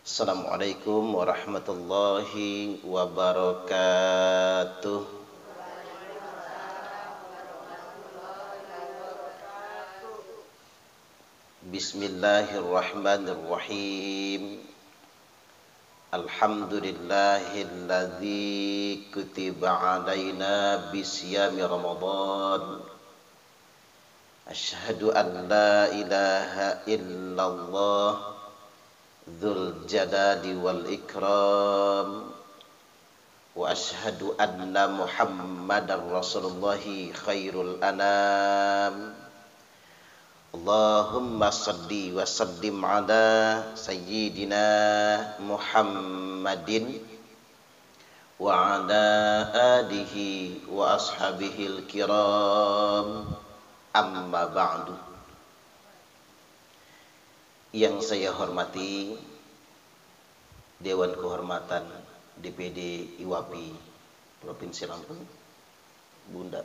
Assalamualaikum warahmatullahi wabarakatuh. Bismillahirrahmanirrahim. Alhamdulillahilladzi kutiba alaina bisyami Ramadan. Asyhadu an la ilaha illallah Dzul jalali wal ikram wa asyhadu anna Muhammadar Rasulullah khairul anam. Allahumma salli wa sallim ala sayyidina Muhammadin wa ala alihi wa ashabihil kiram. Amma ba'du. Yang saya hormati Dewan Kehormatan DPD IWAPI Provinsi Lampung, Bunda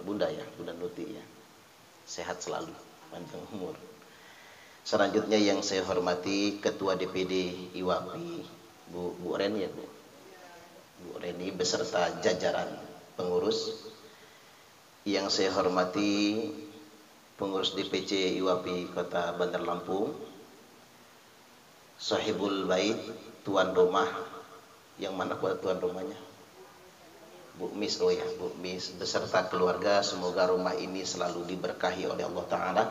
Nuti ya, sehat selalu, panjang umur. Selanjutnya yang saya hormati Ketua DPD IWAPI Bu Reni ya Bu Reni beserta jajaran pengurus. Yang saya hormati pengurus DPC IWAPI Kota Bandar Lampung, Sahibul Bait, tuan rumah, yang mana buat tuan rumahnya? Bu Mis, Bu Mis beserta keluarga, semoga rumah ini selalu diberkahi oleh Allah Ta'ala.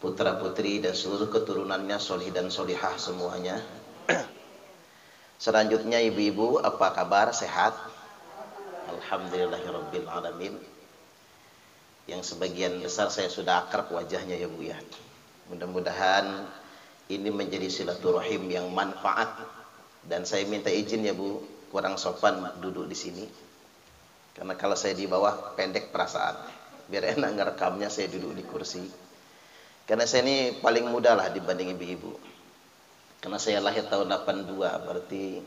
Putra putri dan seluruh keturunannya solih dan solihah semuanya. Selanjutnya ibu-ibu, apa kabar? Sehat? Alhamdulillahirabbil alamin. Yang sebagian besar saya sudah akrab wajahnya ya Bu ya. Mudah-mudahan ini menjadi silaturahim yang manfaat. Dan saya minta izin ya Bu, kurang sopan duduk di sini. Karena kalau saya di bawah pendek perasaan. Biar enak ngerekamnya saya duduk di kursi. Karena saya ini paling muda lah dibanding ibu-ibu. Karena saya lahir tahun 82, berarti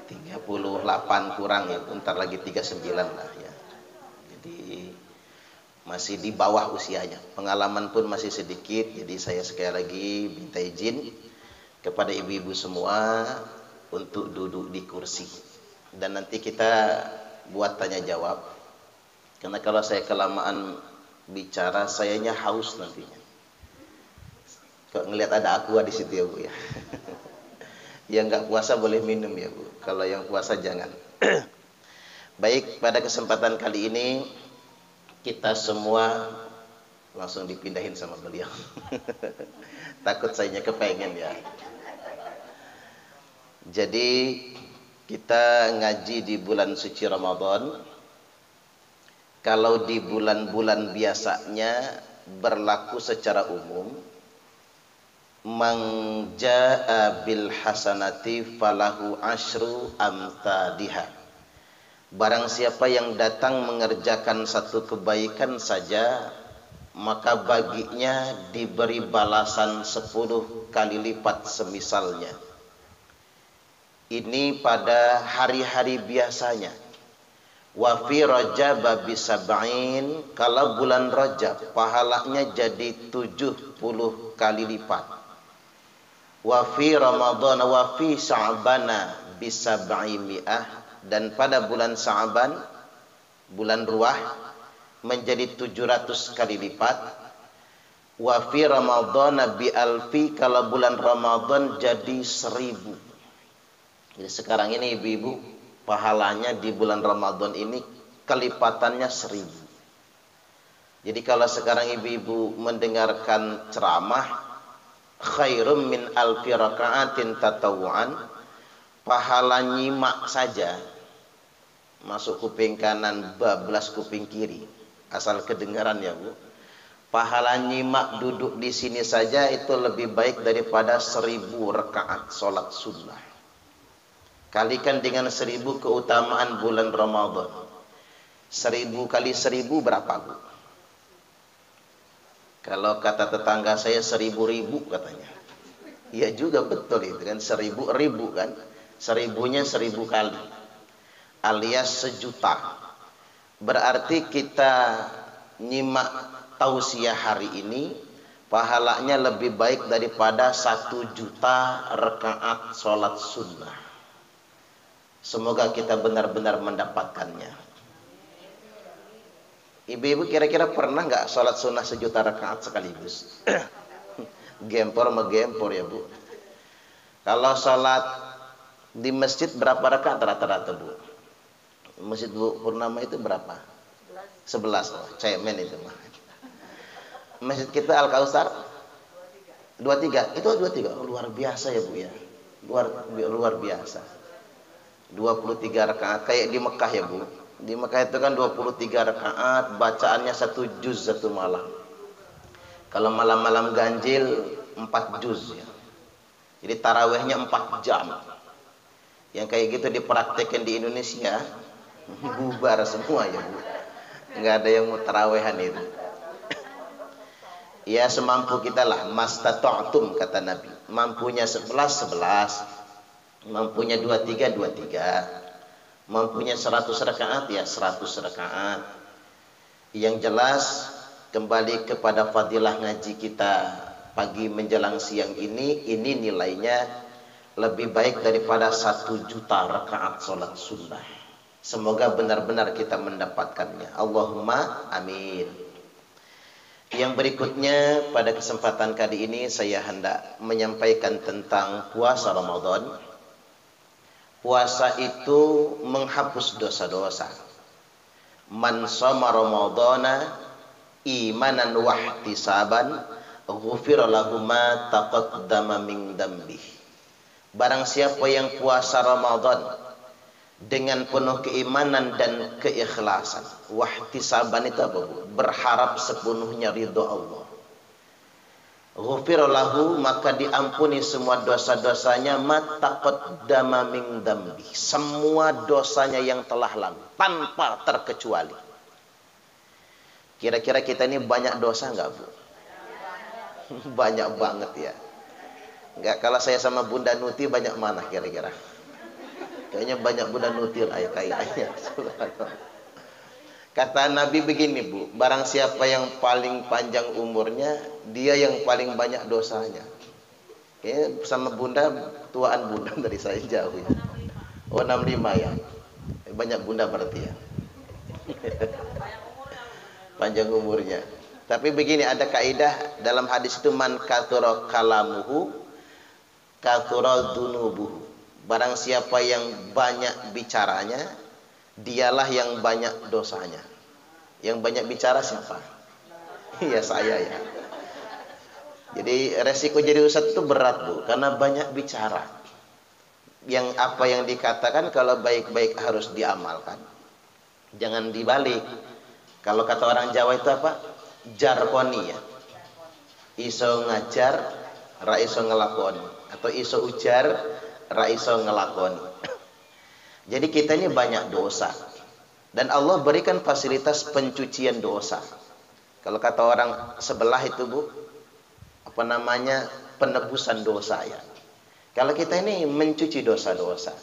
38 kurang ya, bentar lagi 39 lah ya. Jadi masih di bawah usianya, pengalaman pun masih sedikit. Jadi saya sekali lagi minta izin kepada ibu-ibu semua untuk duduk di kursi. Dan nanti kita buat tanya jawab. Karena kalau saya kelamaan bicara, sayanya haus nantinya. Kok ngelihat ada aqua di situ ya Bu ya. Yang nggak puasa boleh minum ya Bu. Kalau yang puasa jangan. Baik, pada kesempatan kali ini kita semua langsung dipindahin sama beliau. Takut sayanya kepengen ya. Jadi kita ngaji di bulan suci Ramadan. Kalau di bulan-bulan biasanya berlaku secara umum, man jaa bil hasanati falahu asyru amthaliha. Barang siapa yang datang mengerjakan satu kebaikan saja, maka baginya diberi balasan 10 kali lipat semisalnya. Ini pada hari-hari biasanya. Wa fi Rajab bisab'in, kalau bulan Rajab pahalanya jadi 70 kali lipat. Wa fi Ramadan wa fi Sya'bana bisab'i mi'ah, dan pada bulan Sa'ban, bulan Ruah, menjadi 700 kali lipat. Wa fi Ramadhan bi alfi, kalau bulan Ramadan jadi 1000. Jadi sekarang ini ibu-ibu, pahalanya di bulan Ramadan ini kelipatannya 1000. Jadi kalau sekarang ibu-ibu mendengarkan ceramah khairum min alfi raka'atin tatawu'an, pahala nyimak saja, masuk kuping kanan, bablas kuping kiri, asal kedengaran ya Bu. Pahala nyimak duduk di sini saja itu lebih baik daripada 1000 rakaat sholat sunnah. Kalikan dengan 1000 keutamaan bulan Ramadan. 1000 kali 1000 berapa Bu? Kalau kata tetangga saya 1000 katanya. Iya juga betul itu kan, 1000 ribu kan. 1000-nya 1000 kali, alias 1.000.000. Berarti kita nyimak tausiah hari ini pahalanya lebih baik daripada 1 juta rakaat sholat sunnah. Semoga kita benar-benar mendapatkannya. Ibu-ibu kira-kira pernah nggak sholat sunnah 1 juta rakaat sekaligus? Gempor megempor ya Bu. Kalau sholat di masjid berapa rakaat rata-rata Bu? Masjid Bu Purnama itu berapa? 11. Oh, cemen itu mah. Masjid kita Al Kausar 23. Itu 23. Oh, luar biasa ya Bu ya. Luar biasa. 23 rakaat kayak di Mekah ya Bu. Di Mekah itu kan 23 rakaat, bacaannya 1 juz 1 malam. Kalau malam-malam ganjil 4 juz ya. Jadi tarawehnya 4 jam. Yang kayak gitu dipraktekkan di Indonesia bubar semua ya Bu. Nggak ada yang mau tarawehan itu. Ya semampu kita lah, mastata'tum kata Nabi. Mampunya 11 mampunya 23 mampunya 100 rakaat ya 100 rakaat. Yang jelas kembali kepada fadilah ngaji kita pagi menjelang siang ini nilainya lebih baik daripada 1 juta rakaat sholat sunnah. Semoga benar-benar kita mendapatkannya. Allahumma amin. Yang berikutnya pada kesempatan kali ini saya hendak menyampaikan tentang puasa Ramadan. Puasa itu menghapus dosa-dosa. Man shoma ramadhana imanan wa ihtisaban ghufira lahu ma taqaddama min dzambih. Barang siapa yang puasa Ramadan dengan penuh keimanan dan keikhlasan. Wahtisaban itu apa Bu? Berharap sepenuhnya ridho Allah. Ghufira lahu, maka diampuni semua dosa-dosanya, ma taqaddama min dzambih. Semua dosanya yang telah lalu tanpa terkecuali. Kira-kira kita ini banyak dosa enggak Bu? Banyak banget ya. Enggak, kalau saya sama Bunda Nuti banyak mana kira-kira? Kayaknya banyak Bunda Nuti kayaknya. Kata Nabi begini Bu, barang siapa yang paling panjang umurnya, dia yang paling banyak dosanya. Kayaknya sama Bunda, tuaan Bunda dari saya jauh ya. Oh 65 ya. Banyak Bunda berarti ya. Panjang umurnya. Tapi begini, ada kaidah dalam hadis itu, man kathura kalamuhu kathura dunubuhu. Barang siapa yang banyak bicaranya, dialah yang banyak dosanya. Yang banyak bicara siapa? Iya saya ya. Jadi resiko jadi ustadz itu berat Bu, karena banyak bicara. Yang apa yang dikatakan kalau baik-baik harus diamalkan. Jangan dibalik. Kalau kata orang Jawa itu apa? Jarkoni ya. Iso ngajar, ra iso ngelakoni. Atau iso ujar, ra iso ngelakoni. Jadi kita ini banyak dosa. Dan Allah berikan fasilitas pencucian dosa. Kalau kata orang sebelah itu Bu, apa namanya, penebusan dosa ya. Kalau kita ini mencuci dosa-dosa.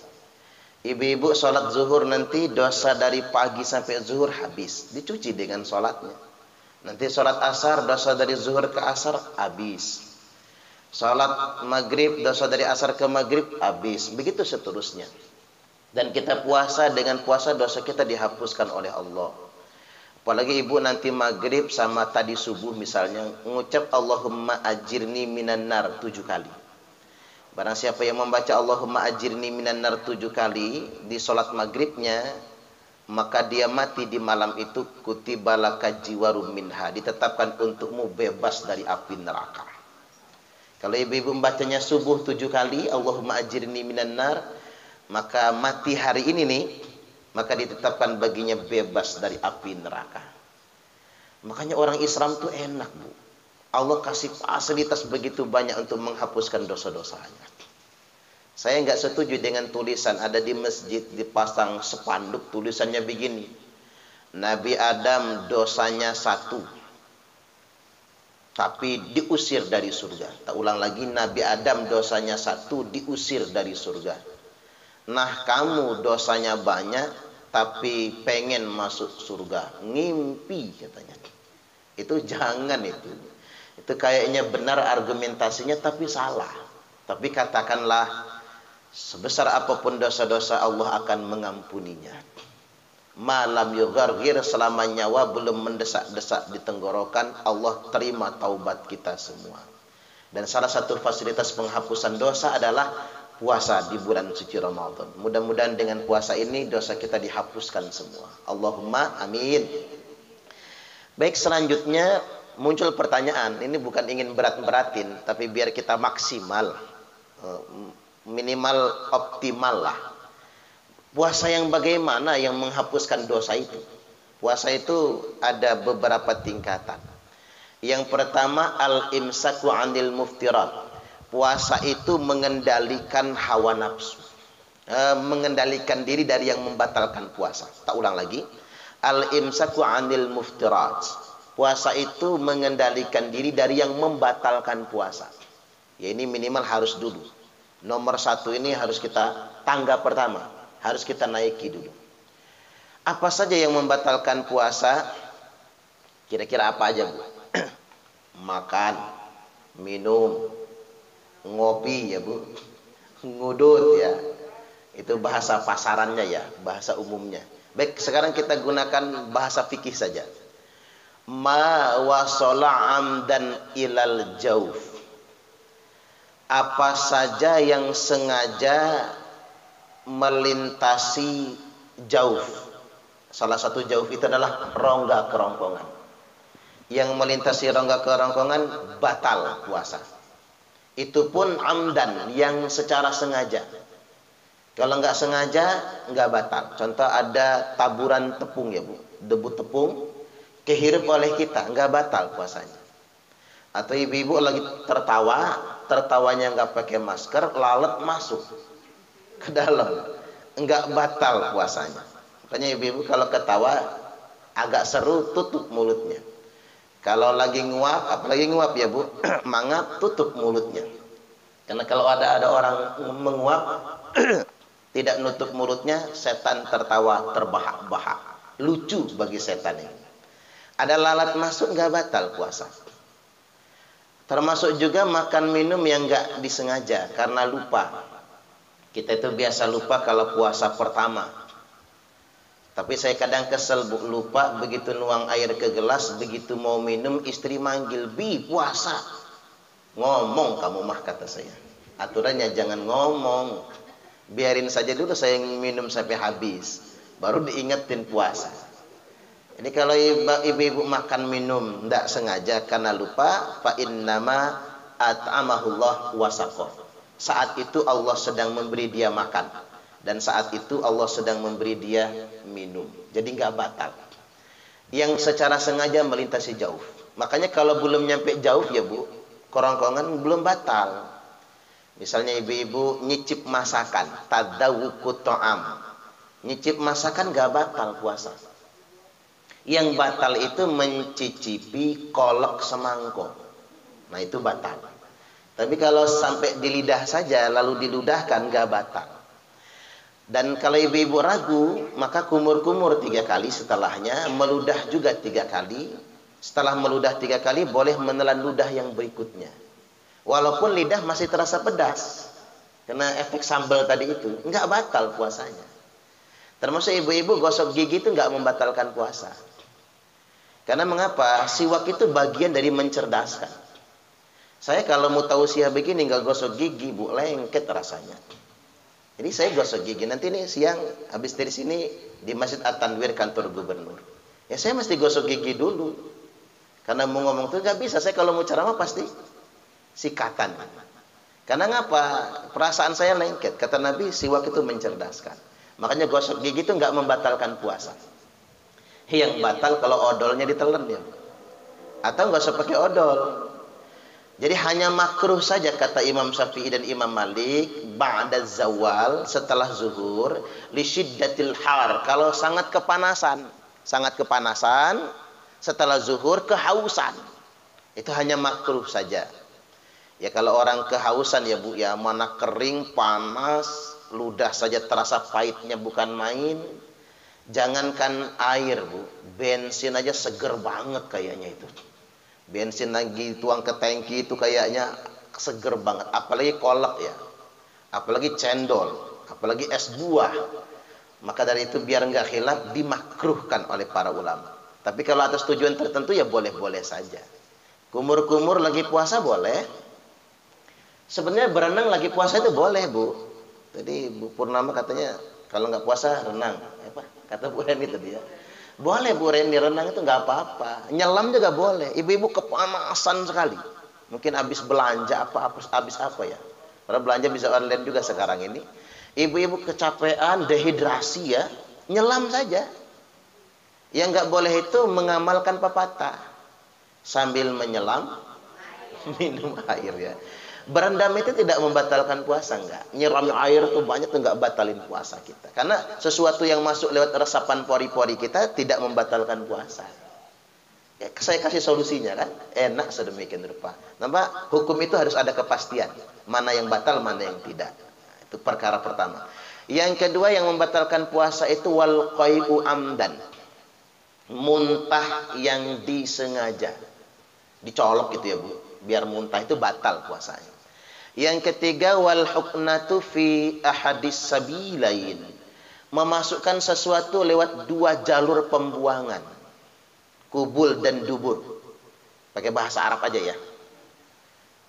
Ibu-ibu sholat zuhur nanti dosa dari pagi sampai zuhur habis. Dicuci dengan sholatnya. Nanti sholat asar, dosa dari zuhur ke asar habis. Sholat maghrib, dosa dari asar ke maghrib habis. Begitu seterusnya. Dan kita puasa, dengan puasa dosa kita dihapuskan oleh Allah. Apalagi ibu nanti maghrib sama tadi subuh misalnya mengucap Allahumma ajirni minan nar 7 kali. Barang siapa yang membaca Allahumma ajirni minan nar 7 kali di sholat maghribnya, maka dia mati di malam itu, kutibalaka jiwarum minha, ditetapkan untukmu bebas dari api neraka. Kalau ibu-ibu membacanya subuh 7 kali Allahumma ajirni minan nar, maka mati hari ini nih, maka ditetapkan baginya bebas dari api neraka. Makanya orang Islam tuh enak Bu. Allah kasih fasilitas begitu banyak untuk menghapuskan dosa-dosanya. Saya nggak setuju dengan tulisan ada di masjid dipasang spanduk tulisannya begini, Nabi Adam dosanya 1 tapi diusir dari surga. Tak ulang lagi, Nabi Adam dosanya 1 diusir dari surga. Nah kamu dosanya banyak tapi pengen masuk surga, ngimpi katanya. Itu jangan itu. Itu kayaknya benar argumentasinya tapi salah. Tapi katakanlah sebesar apapun dosa-dosa Allah akan mengampuninya. Malam yughargir, selama nyawa belum mendesak-desak di tenggorokan, Allah terima taubat kita semua. Dan salah satu fasilitas penghapusan dosa adalah puasa di bulan suci Ramadan. Mudah-mudahan dengan puasa ini dosa kita dihapuskan semua. Allahumma amin. Baik, selanjutnya muncul pertanyaan. Ini bukan ingin berat-beratin, tapi biar kita maksimal, minimal optimal lah. Puasa yang bagaimana yang menghapuskan dosa itu? Puasa itu ada beberapa tingkatan. Yang pertama, al-imsaku 'anil muftirat. Puasa itu mengendalikan hawa nafsu. Mengendalikan diri dari yang membatalkan puasa. Tak ulang lagi. Al-imsaku 'anil muftirat. Puasa itu mengendalikan diri dari yang membatalkan puasa. Ya, ini minimal harus dulu. Nomor satu ini harus kita, tangga pertama harus kita naiki dulu. Apa saja yang membatalkan puasa? Kira-kira apa aja, Bu? Makan, minum, ngopi ya, Bu. Ngudut ya. Itu bahasa pasarannya ya, bahasa umumnya. Baik, sekarang kita gunakan bahasa fikih saja. Ma wasala amdan ilal jauf. Apa saja yang sengaja melintasi jauf. Salah satu jauf itu adalah rongga kerongkongan. Yang melintasi rongga kerongkongan batal puasa. Itu pun amdan, yang secara sengaja. Kalau nggak sengaja nggak batal. Contoh ada taburan tepung ya, Bu, debu tepung kehirup oleh kita, nggak batal puasanya. Atau ibu-ibu lagi tertawa, tertawanya nggak pakai masker, lalat masuk ke dalam, enggak batal puasanya. Makanya ibu-ibu kalau ketawa agak seru, tutup mulutnya. Kalau lagi nguap, apalagi nguap ya, Bu, mangap, tutup mulutnya. Karena kalau ada orang menguap tidak nutup mulutnya, setan tertawa terbahak-bahak. Lucu bagi setan ini. Ada lalat masuk, enggak batal puasa. Termasuk juga makan minum yang enggak disengaja karena lupa. Kita itu biasa lupa kalau puasa pertama. Tapi saya kadang kesel, Bu, lupa begitu nuang air ke gelas, begitu mau minum istri manggil, "Bi, puasa." Ngomong kamu mah, kata saya. Aturannya jangan ngomong. Biarin saja dulu saya minum sampai habis, baru diingetin puasa. Jadi kalau ibu-ibu makan minum tidak sengaja karena lupa, fa innama at'amahullah wasaqah. Saat itu Allah sedang memberi dia makan, dan saat itu Allah sedang memberi dia minum. Jadi nggak batal. Yang secara sengaja melintasi jauh. Makanya kalau belum nyampe jauh ya, Bu, kerongkongan belum batal. Misalnya ibu-ibu nyicip masakan, tadawuqut ta'am. Nyicip masakan nggak batal puasa. Yang batal itu mencicipi kolak semangkok. Nah, itu batal. Tapi kalau sampai di lidah saja lalu diludahkan nggak batal. Dan kalau ibu-ibu ragu, maka kumur-kumur 3 kali, setelahnya meludah juga 3 kali. Setelah meludah 3 kali boleh menelan ludah yang berikutnya. Walaupun lidah masih terasa pedas karena efek sambal tadi itu, nggak batal puasanya. Termasuk ibu-ibu gosok gigi itu nggak membatalkan puasa. Karena mengapa? Siwak itu bagian dari mencerdaskan. Saya kalau mau tausiah begini nggak gosok gigi, Bu, lengket rasanya. Jadi saya gosok gigi. Nanti nih siang habis dari sini di Masjid At-Tanwir kantor gubernur. Ya saya mesti gosok gigi dulu. Karena mau ngomong tuh nggak bisa. Saya kalau mau ceramah pasti sikatan. Karena ngapa? Perasaan saya lengket. Kata Nabi, siwak itu mencerdaskan. Makanya gosok gigi itu nggak membatalkan puasa. Yang batal kalau odolnya ditelan ya. Atau nggak usah pakai odol. Jadi hanya makruh saja kata Imam Syafi'i dan Imam Malik ba'da zawal, setelah zuhur, li syiddatil har, kalau sangat kepanasan setelah zuhur, kehausan. Itu hanya makruh saja. Ya kalau orang kehausan ya, Bu, ya mana kering, panas, ludah saja terasa pahitnya bukan main. Jangankan air, Bu, bensin aja seger banget kayaknya itu. Bensin lagi tuang ke tangki itu kayaknya seger banget. Apalagi kolak ya. Apalagi cendol. Apalagi es buah. Maka dari itu biar nggak khilaf dimakruhkan oleh para ulama. Tapi kalau atas tujuan tertentu ya boleh-boleh saja. Kumur-kumur lagi puasa boleh. Sebenarnya berenang lagi puasa itu boleh, Bu. Jadi Bu Purnama katanya kalau nggak puasa renang. Apa? Kata Bu Reni tadi ya. Boleh Bu Reni renang itu nggak apa-apa. Nyelam juga boleh. Ibu-ibu kepanasan sekali. Mungkin habis belanja habis apa ya. Karena belanja bisa online juga sekarang ini. Ibu-ibu kecapean, dehidrasi ya. Nyelam saja. Yang nggak boleh itu mengamalkan pepatah. Sambil menyelam, minum air ya. Berendam itu tidak membatalkan puasa enggak. Nyiram air itu banyak tuh enggak batalin puasa kita. Karena sesuatu yang masuk lewat resapan pori-pori kita tidak membatalkan puasa. Ya, saya kasih solusinya kan. Enak sedemikian rupa. Nampak hukum itu harus ada kepastian. Mana yang batal, mana yang tidak. Itu perkara pertama. Yang kedua yang membatalkan puasa itu wal qai'u amdan. Muntah yang disengaja. Dicolok gitu ya, Bu. Biar muntah itu batal puasanya. Yang ketiga wal huknatu fi ahadis sabilain. Memasukkan sesuatu lewat dua jalur pembuangan. Kubul dan dubur. Pakai bahasa Arab aja ya.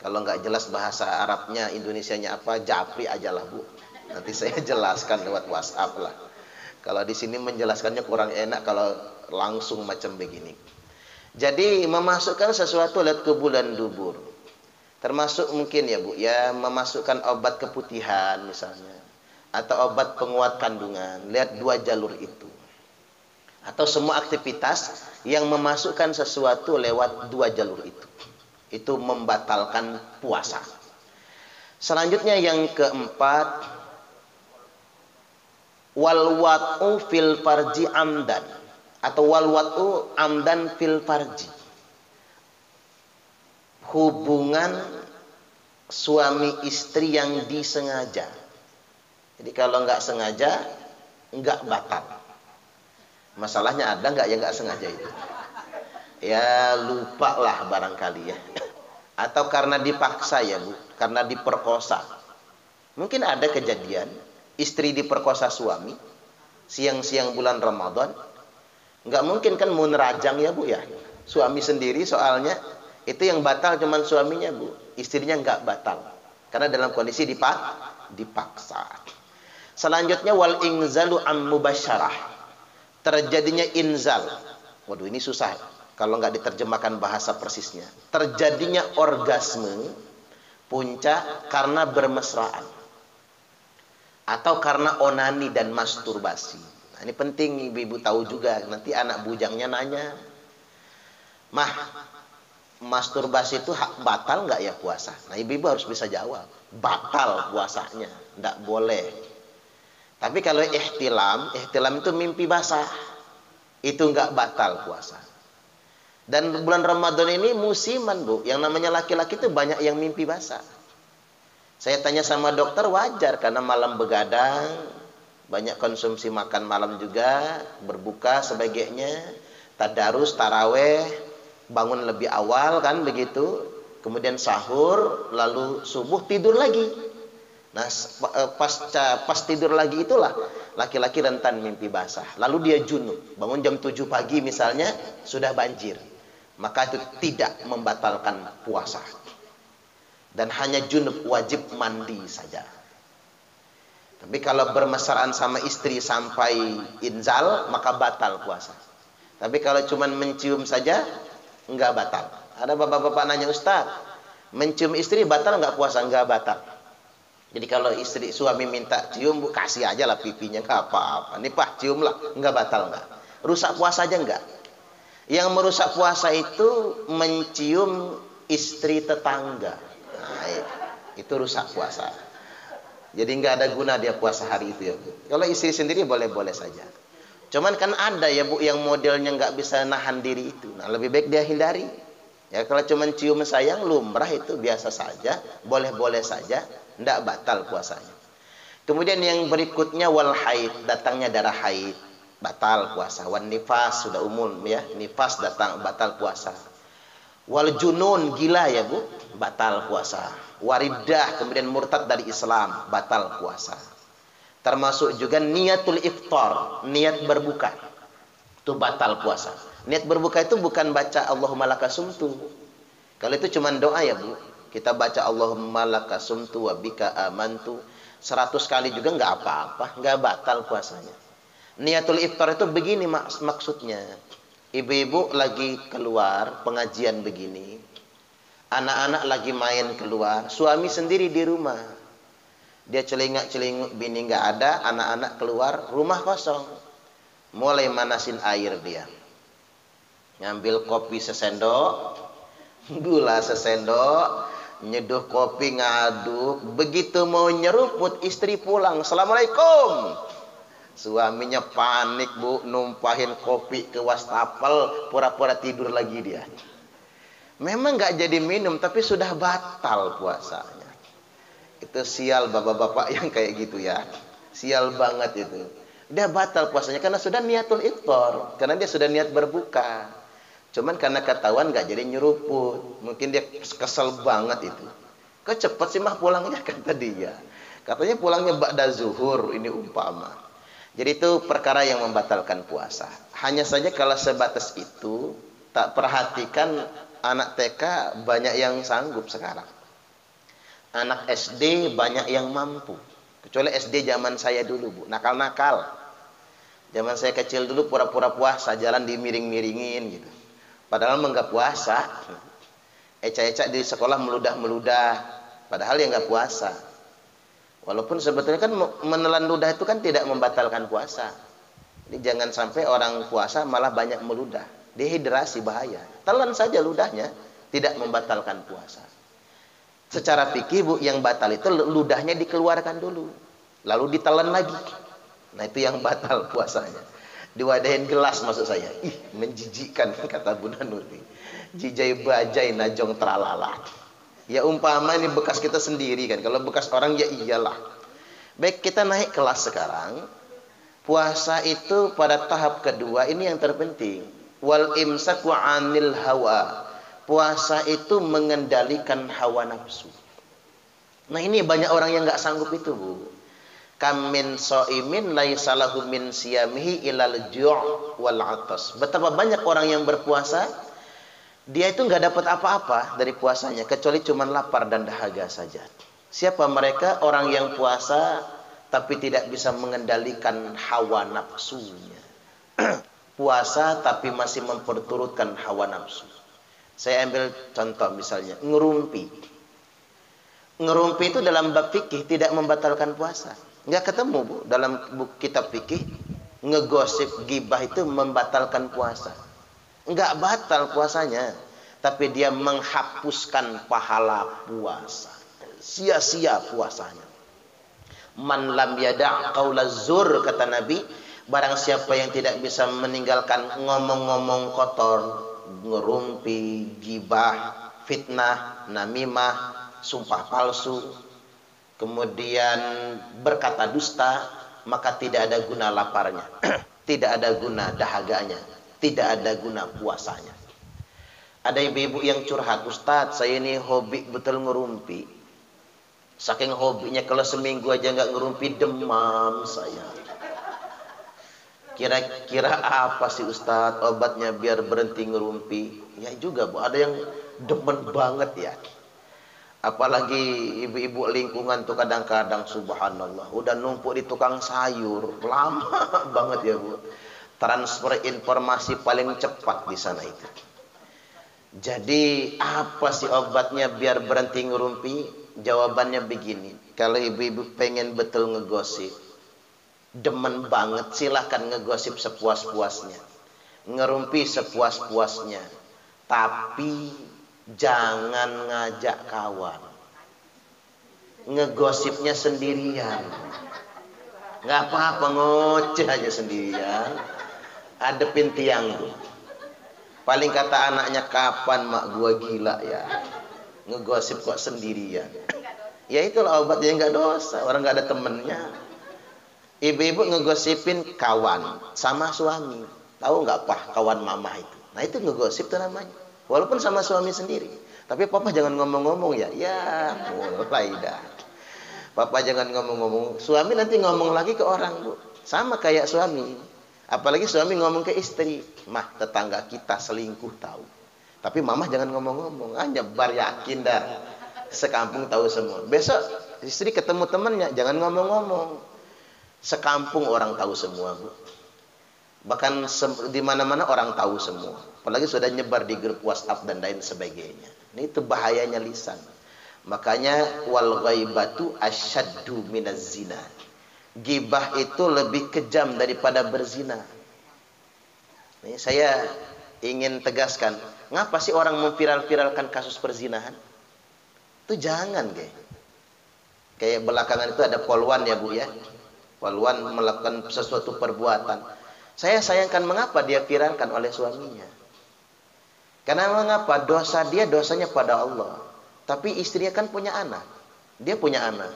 Kalau nggak jelas bahasa Arabnya, Indonesianya apa, japri aja lah, Bu. Nanti saya jelaskan lewat WhatsApp lah. Kalau di sini menjelaskannya kurang enak kalau langsung macam begini. Jadi memasukkan sesuatu lewat kubul dan dubur. Termasuk mungkin ya Bu, ya memasukkan obat keputihan misalnya. Atau obat penguat kandungan. Lihat dua jalur itu. Atau semua aktivitas yang memasukkan sesuatu lewat dua jalur itu. Itu membatalkan puasa. Selanjutnya yang keempat. Wal wat'u fil farji amdan. Atau wal wat'u amdan fil farji. Hubungan suami istri yang disengaja. Jadi kalau nggak sengaja, nggak batal. Masalahnya ada nggak yang nggak sengaja itu? Ya lupa lah barangkali ya. Atau karena dipaksa ya Bu, karena diperkosa. Mungkin ada kejadian istri diperkosa suami siang-siang bulan Ramadan. Nggak mungkin kan mau nerajang ya Bu ya. Suami sendiri soalnya. Itu yang batal cuman suaminya Bu. Istrinya nggak batal. Karena dalam kondisi dipaksa. Selanjutnya wal inzalu am mubasyarah. Terjadinya inzal. Waduh ini susah. Kalau nggak diterjemahkan bahasa persisnya. Terjadinya orgasme. Puncak karena bermesraan. Atau karena onani dan masturbasi. Nah, ini penting ibu-ibu tahu juga. Nanti anak bujangnya nanya. Mah, masturbasi itu batal nggak ya puasa? Nah ibu-ibu harus bisa jawab. Batal puasanya, nggak boleh. Tapi kalau ihtilam itu mimpi basah. Itu nggak batal puasa. Dan bulan Ramadan ini musiman Bu. Yang namanya laki-laki itu banyak yang mimpi basah. Saya tanya sama dokter wajar karena malam begadang. Banyak konsumsi makan malam juga. Berbuka sebagainya. Tadarus, taraweh. Bangun lebih awal kan begitu, kemudian sahur, lalu subuh tidur lagi. Nah pas tidur lagi itulah laki-laki rentan mimpi basah. Lalu dia junub, bangun jam 7 pagi misalnya sudah banjir. Maka itu tidak membatalkan puasa. Dan hanya junub wajib mandi saja. Tapi kalau bermesraan sama istri sampai inzal maka batal puasa. Tapi kalau cuma mencium saja enggak batal. Ada bapak-bapak nanya, Ustaz, mencium istri batal enggak puasa? Enggak batal. Jadi kalau suami minta cium, Bu, kasih aja lah pipinya, enggak apa-apa. Nih Pak, cium lah, enggak batal enggak. Rusak puasa aja enggak. Yang merusak puasa itu mencium istri tetangga. Nah, itu rusak puasa. Jadi enggak ada guna dia puasa hari itu ya, Bu. Kalau istri sendiri boleh-boleh saja. Cuman kan ada ya Bu yang modelnya nggak bisa nahan diri itu. Nah lebih baik dia hindari. Ya kalau cuman cium sayang lumrah itu biasa saja, boleh-boleh saja, ndak batal puasanya. Kemudian yang berikutnya wal haid, datangnya darah haid, batal puasa. Wan nifas sudah umum ya, nifas datang batal puasa. Wal junun, gila ya Bu, batal puasa. Waridah, kemudian murtad dari Islam, batal puasa. Termasuk juga niatul iftar, niat berbuka. Itu batal puasa. Niat berbuka itu bukan baca Allahumma lakasumtu. Kalau itu cuma doa ya Bu. Kita baca Allahumma lakasumtu wa bika amantu 100 kali juga nggak apa-apa, nggak batal puasanya. Niatul iftar itu begini maksudnya. Ibu-ibu lagi keluar pengajian begini, anak-anak lagi main keluar, suami sendiri di rumah. Dia celingak-celinguk, bini nggak ada, anak-anak keluar, rumah kosong. Mulai manasin air dia. Ngambil kopi sesendok, gula sesendok, nyeduh kopi ngaduk. Begitu mau nyeruput, istri pulang, Assalamualaikum. Suaminya panik Bu, numpahin kopi ke wastafel, pura-pura tidur lagi dia. Memang nggak jadi minum, tapi sudah batal puasanya. Itu sial bapak-bapak yang kayak gitu ya. Sial banget itu. Dia batal puasanya karena sudah niatul iftar, karena dia sudah niat berbuka. Cuman karena ketahuan nggak jadi nyeruput, mungkin dia kesel banget itu. Kok cepet sih mah pulangnya, kata dia. Katanya pulangnya ba'da zuhur, ini umpama. Jadi itu perkara yang membatalkan puasa. Hanya saja kalau sebatas itu, tak perhatikan anak TK banyak yang sanggup sekarang. Anak SD banyak yang mampu. Kecuali SD zaman saya dulu Bu, nakal-nakal. Zaman saya kecil dulu pura-pura puasa, jalan dimiring-miringin gitu. Padahal enggak puasa. Eca-eca di sekolah meludah-meludah, padahal ya enggak puasa. Walaupun sebetulnya kan menelan ludah itu kan tidak membatalkan puasa. Jadi jangan sampai orang puasa malah banyak meludah. Dehidrasi bahaya. Telan saja ludahnya, tidak membatalkan puasa. Secara fikih Bu, yang batal itu ludahnya dikeluarkan dulu, lalu ditelan lagi. Nah itu yang batal puasanya. Diwadahin gelas maksud saya. Ih, menjijikkan kata Bunda Nurti. Jijai bajai najong tralala. Ya umpama ini bekas kita sendiri kan. Kalau bekas orang ya iyalah. Baik, kita naik kelas sekarang. Puasa itu pada tahap kedua ini yang terpenting. Wal imsaku anil hawa. Puasa itu mengendalikan hawa nafsu. Nah ini banyak orang yang nggak sanggup itu Bu. Kam min so'imin laisa lahu min siyamihi ilal ju' wal 'atas. Betapa banyak orang yang berpuasa, dia itu nggak dapat apa-apa dari puasanya kecuali cuma lapar dan dahaga saja. Siapa mereka? Orang yang puasa tapi tidak bisa mengendalikan hawa nafsunya. Puasa tapi masih memperturutkan hawa nafsu. Saya ambil contoh misalnya ngerumpi. Ngerumpi itu dalam bab fikih tidak membatalkan puasa. Nggak ketemu Bu dalam kitab fikih. Ngegosip gibah itu membatalkan puasa. Nggak batal puasanya, tapi dia menghapuskan pahala puasa. Sia-sia puasanya. Man lam yada' qaula zur, kata Nabi, barang siapa yang tidak bisa meninggalkan ngomong-ngomong kotor, ngerumpi, gibah, fitnah, namimah, sumpah palsu, kemudian berkata dusta, maka tidak ada guna laparnya, tidak ada guna dahaganya, tidak ada guna puasanya. Ada ibu-ibu yang curhat, Ustadz saya ini hobi betul ngerumpi. Saking hobinya kalau seminggu aja nggak ngerumpi demam saya. Kira-kira apa sih Ustadz obatnya biar berhenti ngerumpi? Ya juga Bu, ada yang demen banget ya. Apalagi ibu-ibu lingkungan tuh kadang-kadang subhanallah udah numpuk di tukang sayur lama banget ya Bu. Transfer informasi paling cepat di sana itu. Jadi apa sih obatnya biar berhenti ngerumpi? Jawabannya begini. Kalau ibu-ibu pengen betul ngegosip, demen banget, silahkan ngegosip sepuas-puasnya, ngerumpi sepuas-puasnya, tapi jangan ngajak kawan. Ngegosipnya sendirian. Nggak apa-apa, ngoceh aja sendirian. Adepin tiang tuh. Paling kata anaknya, kapan mak gua gila ya, ngegosip kok sendirian. Ya itulah obatnya, nggak dosa, orang nggak ada temennya. Ibu-ibu ngegosipin kawan sama suami. Tahu nggak Pak kawan mama itu? Nah itu ngegosip tuh namanya. Walaupun sama suami sendiri. Tapi papa jangan ngomong-ngomong ya. Ya, mulai dah. Papa jangan ngomong-ngomong. Suami nanti ngomong lagi ke orang, Bu. Sama kayak suami. Apalagi suami ngomong ke istri. Mah, tetangga kita selingkuh tahu. Tapi mama jangan ngomong-ngomong. Ah, nyebar yakin dah. Sekampung tahu semua. Besok istri ketemu temannya, jangan ngomong-ngomong. Sekampung orang tahu semua, Bu. Bahkan di mana-mana orang tahu semua. Apalagi sudah nyebar di grup WhatsApp dan lain sebagainya. Ini itu bahayanya lisan. Makanya wal ghaibatu asyaddu minaz zina. Gibah itu lebih kejam daripada berzina. Ini saya ingin tegaskan, ngapa sih orang memviral-viralkan kasus perzinahan? Itu jangan, kayak belakangan itu ada polwan ya, Bu ya. Polwan melakukan sesuatu perbuatan. Saya sayangkan mengapa dia viralkan oleh suaminya. Karena mengapa? Dosa dia dosanya pada Allah. Tapi istrinya kan punya anak. Dia punya anak.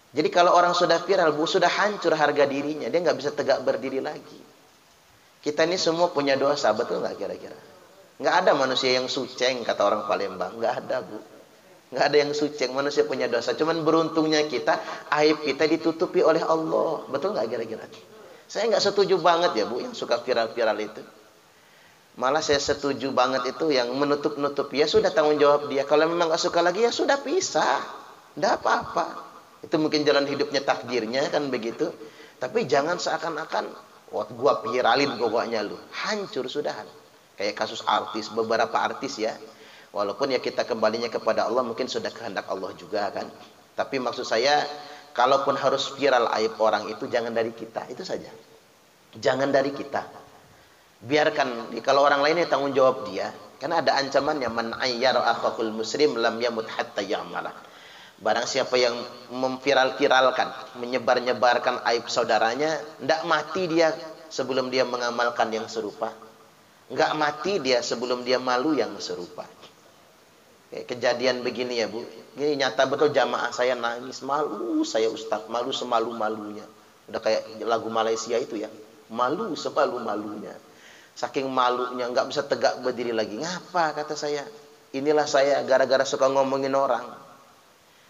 Jadi kalau orang sudah viral, Bu, sudah hancur harga dirinya. Dia nggak bisa tegak berdiri lagi. Kita ini semua punya dosa, betul nggak kira-kira? Nggak ada manusia yang suceng, kata orang Palembang. Nggak ada, Bu. Nggak ada yang suceng, manusia punya dosa. Cuman beruntungnya kita, aib kita ditutupi oleh Allah. Betul nggak kira-kira? Saya nggak setuju banget ya, Bu, yang suka viral-viral itu. Malah saya setuju banget itu yang menutup-nutup. Ya sudah, tanggung jawab dia. Kalau memang nggak suka lagi, ya sudah pisah. Nggak apa-apa. Itu mungkin jalan hidupnya, takdirnya kan begitu. Tapi jangan seakan-akan, wah gua viralin pokoknya lu. Hancur sudahan. Kayak kasus artis, beberapa artis ya. Walaupun ya kita kembalinya kepada Allah, mungkin sudah kehendak Allah juga kan. Tapi maksud saya, kalaupun harus viral aib orang itu, jangan dari kita. Itu saja. Jangan dari kita. Biarkan, kalau orang lainnya tanggung jawab dia. Karena ada ancamannya, man ayyara akhahul muslim lam yamut hatta ya'malah. Barang siapa yang memviral-viralkan, menyebar-nyebarkan aib saudaranya, tidak mati dia sebelum dia mengamalkan yang serupa. Nggak mati dia sebelum dia malu yang serupa. Kayak kejadian begini ya, Bu. Ini nyata betul, jamaah saya nangis. Malu saya Ustaz, malu semalu-malunya. Udah kayak lagu Malaysia itu ya. Malu semalu-malunya. Saking malunya, nggak bisa tegak berdiri lagi. Ngapa, kata saya? Inilah saya gara-gara suka ngomongin orang.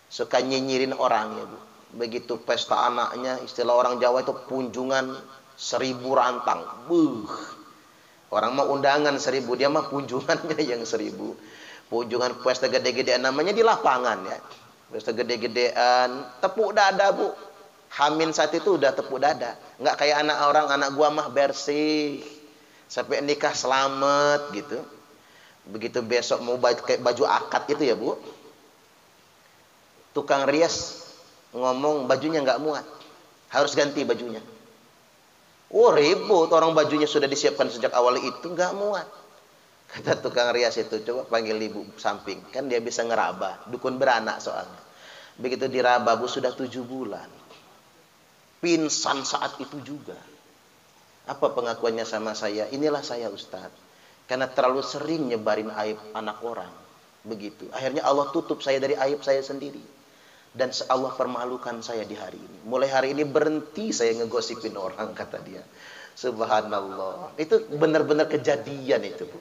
Suka nyinyirin orang ya, Bu. Begitu pesta anaknya, istilah orang Jawa itu punjungan 1000 rantang. Buh. Orang mau undangan 1000, dia mah punjungannya yang 1000. Punjungan pesta gede-gedean namanya di lapangan ya. Pesta gede-gedean, tepuk dada, Bu. Hamin saat itu udah tepuk dada. Nggak kayak anak orang, anak gua mah bersih. Sampai nikah selamat gitu. Begitu besok mau kayak baju akad itu ya, Bu. Tukang rias ngomong bajunya nggak muat. Harus ganti bajunya. Oh ribut, orang bajunya sudah disiapkan sejak awal itu nggak muat. Kata tukang rias itu, coba panggil ibu samping. Kan dia bisa ngeraba, dukun beranak soalnya. Begitu diraba, Bu, sudah 7 bulan. Pingsan saat itu juga. Apa pengakuannya sama saya? Inilah saya Ustaz. Karena terlalu sering nyebarin aib anak orang. Begitu. Akhirnya Allah tutup saya dari aib saya sendiri. Dan Allah permalukan saya di hari ini. Mulai hari ini berhenti saya ngegosipin orang, kata dia. Subhanallah. Itu benar-benar kejadian itu, Bu.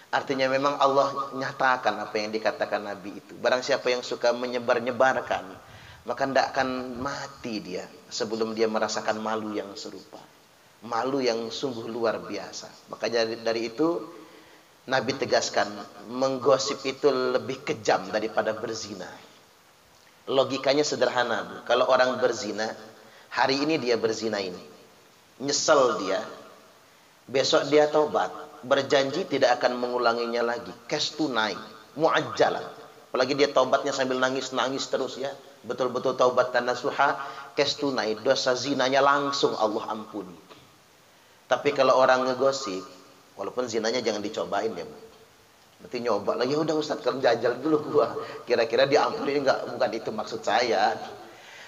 Artinya memang Allah nyatakan apa yang dikatakan Nabi itu. Barang siapa yang suka menyebar-nyebarkan, maka tidak akan mati dia sebelum dia merasakan malu yang serupa. Malu yang sungguh luar biasa. Maka dari itu Nabi tegaskan, menggosip itu lebih kejam daripada berzina. Logikanya sederhana, Bu. Kalau orang berzina, hari ini dia berzina ini, nyesel dia, besok dia taubat, berjanji tidak akan mengulanginya lagi, cash tunai, muajjalan. Apalagi dia taubatnya sambil nangis-nangis terus ya, betul-betul taubat dan nasuha, cash tunai, dosa zinanya langsung Allah ampuni. Tapi kalau orang ngegosip, walaupun zinanya jangan dicobain ya, Bu. Nanti nyoba lagi, udah Ustaz, kalau jajal dulu gua. Kira-kira diampuni enggak? Bukan itu maksud saya.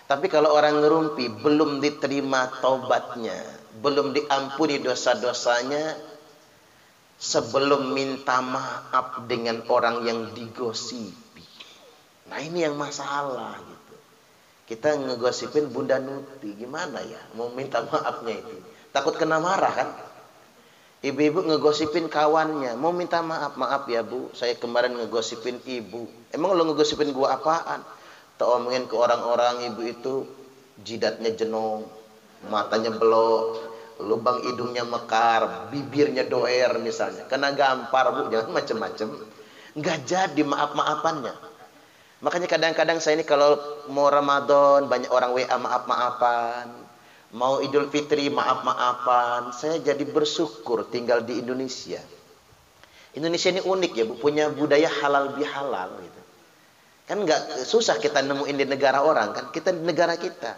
Tapi kalau orang ngerumpi, belum diterima taubatnya, belum diampuni dosa-dosanya, sebelum minta maaf dengan orang yang digosipi. Nah ini yang masalah gitu. Kita ngegosipin Bunda Nuti, gimana ya mau minta maafnya itu? Takut kena marah kan? Ibu-ibu ngegosipin kawannya, mau minta maaf, maaf ya bu, saya kemarin ngegosipin ibu. Emang lo ngegosipin gua apaan? Tak omongin ke orang-orang ibu itu jidatnya jenong, matanya belok, lubang hidungnya mekar, bibirnya doer misalnya. Kena gampar bu, jangan macem-macem. Nggak jadi maaf-maafannya. Makanya kadang-kadang saya ini kalau mau Ramadan banyak orang WA maaf-maafan. Mau Idul Fitri maaf-maafan. Saya jadi bersyukur tinggal di Indonesia. Indonesia ini unik ya bu, punya budaya halal bihalal gitu. Kan nggak susah kita nemuin di negara orang kan, kita di negara kita.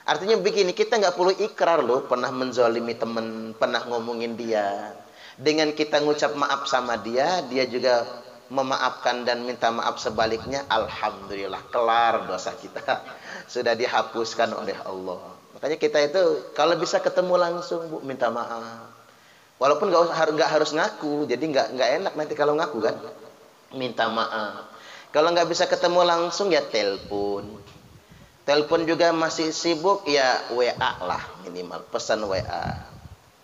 Artinya begini, kita nggak perlu ikrar loh pernah menzalimi teman, pernah ngomongin dia. Dengan kita ngucap maaf sama dia, dia juga memaafkan dan minta maaf sebaliknya, alhamdulillah kelar dosa kita. Sudah dihapuskan oleh Allah. Makanya kita itu kalau bisa ketemu langsung bu, minta maaf. Walaupun nggak harus ngaku, jadi nggak enak nanti kalau ngaku kan. Minta maaf. Kalau nggak bisa ketemu langsung ya telepon. Telepon juga masih sibuk ya WA lah minimal, pesan WA.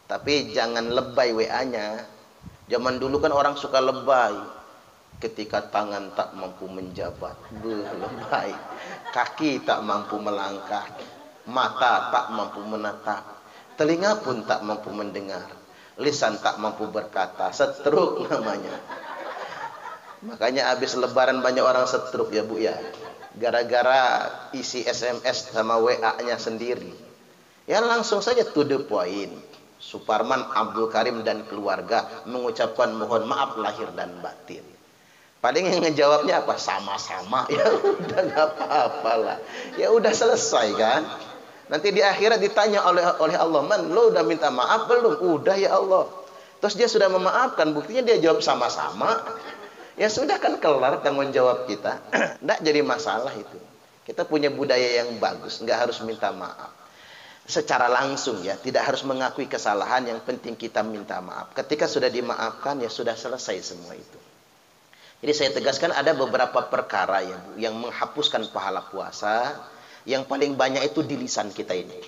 Tapi jangan lebay WA-nya. Zaman dulu kan orang suka lebay. Ketika tangan tak mampu menjabat, lebay. Kaki tak mampu melangkah, mata tak mampu menatap, telinga pun tak mampu mendengar, lisan tak mampu berkata. Setruk namanya. Makanya habis lebaran banyak orang setruk ya bu ya, gara-gara isi SMS sama WA-nya sendiri. Ya langsung saja to the point. Suparman Abdul Karim dan keluarga mengucapkan mohon maaf lahir dan batin. Paling yang ngejawabnya apa? Sama-sama. Ya udah nggak apa-apa lah. Ya udah selesai kan. Nanti di akhirat ditanya oleh Allah, man, lo udah minta maaf belum? Udah ya Allah. Terus dia sudah memaafkan, buktinya dia jawab sama-sama. Ya sudah kan kelar tanggung jawab kita. Nggak jadi masalah itu. Kita punya budaya yang bagus, nggak harus minta maaf. Secara langsung ya, tidak harus mengakui kesalahan, yang penting kita minta maaf. Ketika sudah dimaafkan ya sudah selesai semua itu. Jadi saya tegaskan ada beberapa perkara ya Bu, yang menghapuskan pahala puasa. Yang paling banyak itu di lisan kita ini.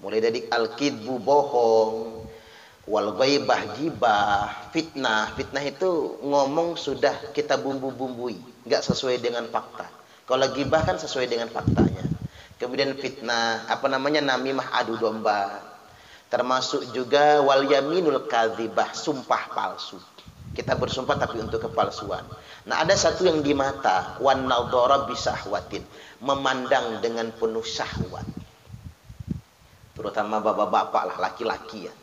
Mulai dari al-kidbu, bohong, wal ghaibah, gibah, fitnah. Fitnah itu ngomong sudah kita bumbu-bumbui, nggak sesuai dengan fakta. Kalau gibah kan sesuai dengan faktanya. Kemudian fitnah, namimah, adu domba. Termasuk juga wal yaminul kadzibah, sumpah palsu. Kita bersumpah tapi untuk kepalsuan. Nah, ada satu yang di mata, wan nadhara bisahwatin, memandang dengan penuh syahwat. Terutama bapak-bapak lah, laki-laki ya.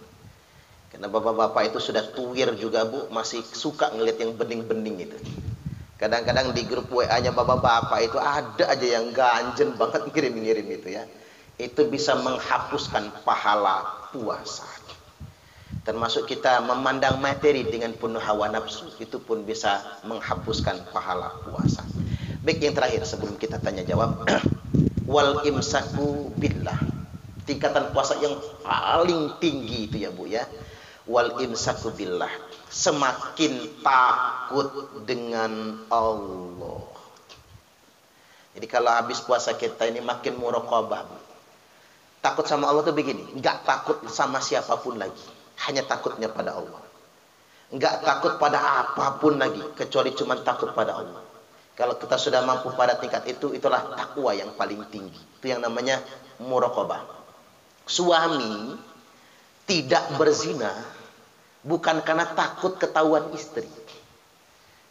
Karena bapak-bapak itu sudah tuwir juga Bu, masih suka ngelihat yang bening-bening itu. Kadang-kadang di grup WA-nya bapak-bapak itu ada aja yang ganjen banget ngirim-ngirim itu ya. Itu bisa menghapuskan pahala puasa. Termasuk kita memandang materi dengan penuh hawa nafsu, itu pun bisa menghapuskan pahala puasa. Baik, yang terakhir sebelum kita tanya jawab, wal imsaku billah. Tingkatan puasa yang paling tinggi itu ya Bu ya. Wal imsaku billah. Semakin takut dengan Allah. Jadi kalau habis puasa kita ini makin muraqabah. Takut sama Allah tuh begini, enggak takut sama siapapun lagi. Hanya takutnya pada Allah. Enggak takut pada apapun lagi, kecuali cuma takut pada Allah. Kalau kita sudah mampu pada tingkat itu, itulah takwa yang paling tinggi. Itu yang namanya muraqabah. Suami tidak berzina bukan karena takut ketahuan istri,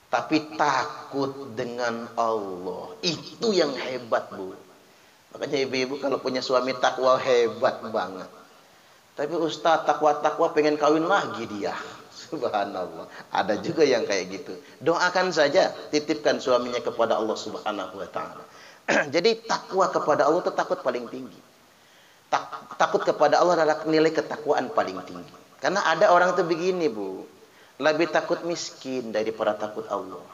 tapi takut dengan Allah. Itu yang hebat Bu. Makanya ibu-ibu kalau punya suami takwa hebat banget. Tapi Ustaz takwa-takwa pengen kawin lagi dia. Subhanallah. Ada juga yang kayak gitu. Doakan saja, titipkan suaminya kepada Allah Subhanahu wa taala. Jadi takwa kepada Allah itu takut paling tinggi. Takut kepada Allah adalah nilai ketakwaan paling tinggi. Karena ada orang itu begini Bu, lebih takut miskin daripada takut Allah.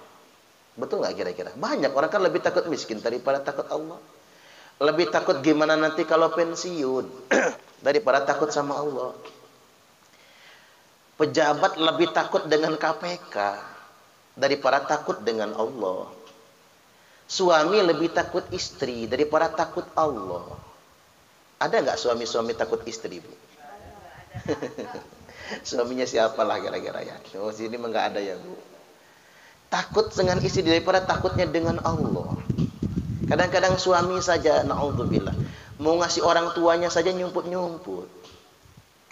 Betul nggak kira-kira? Banyak orang kan lebih takut miskin daripada takut Allah. Lebih takut gimana nanti kalau pensiun daripada takut sama Allah. Pejabat lebih takut dengan KPK daripada takut dengan Allah. Suami lebih takut istri daripada takut Allah. Ada nggak suami-suami takut istri Bu? Suaminya siapalah kira-kira ya. Oh, sini mah nggak ada ya, Bu. Takut dengan istri daripada takutnya dengan Allah. Kadang-kadang suami saja, naudzubillah, mau ngasih orang tuanya saja nyumput-nyumput.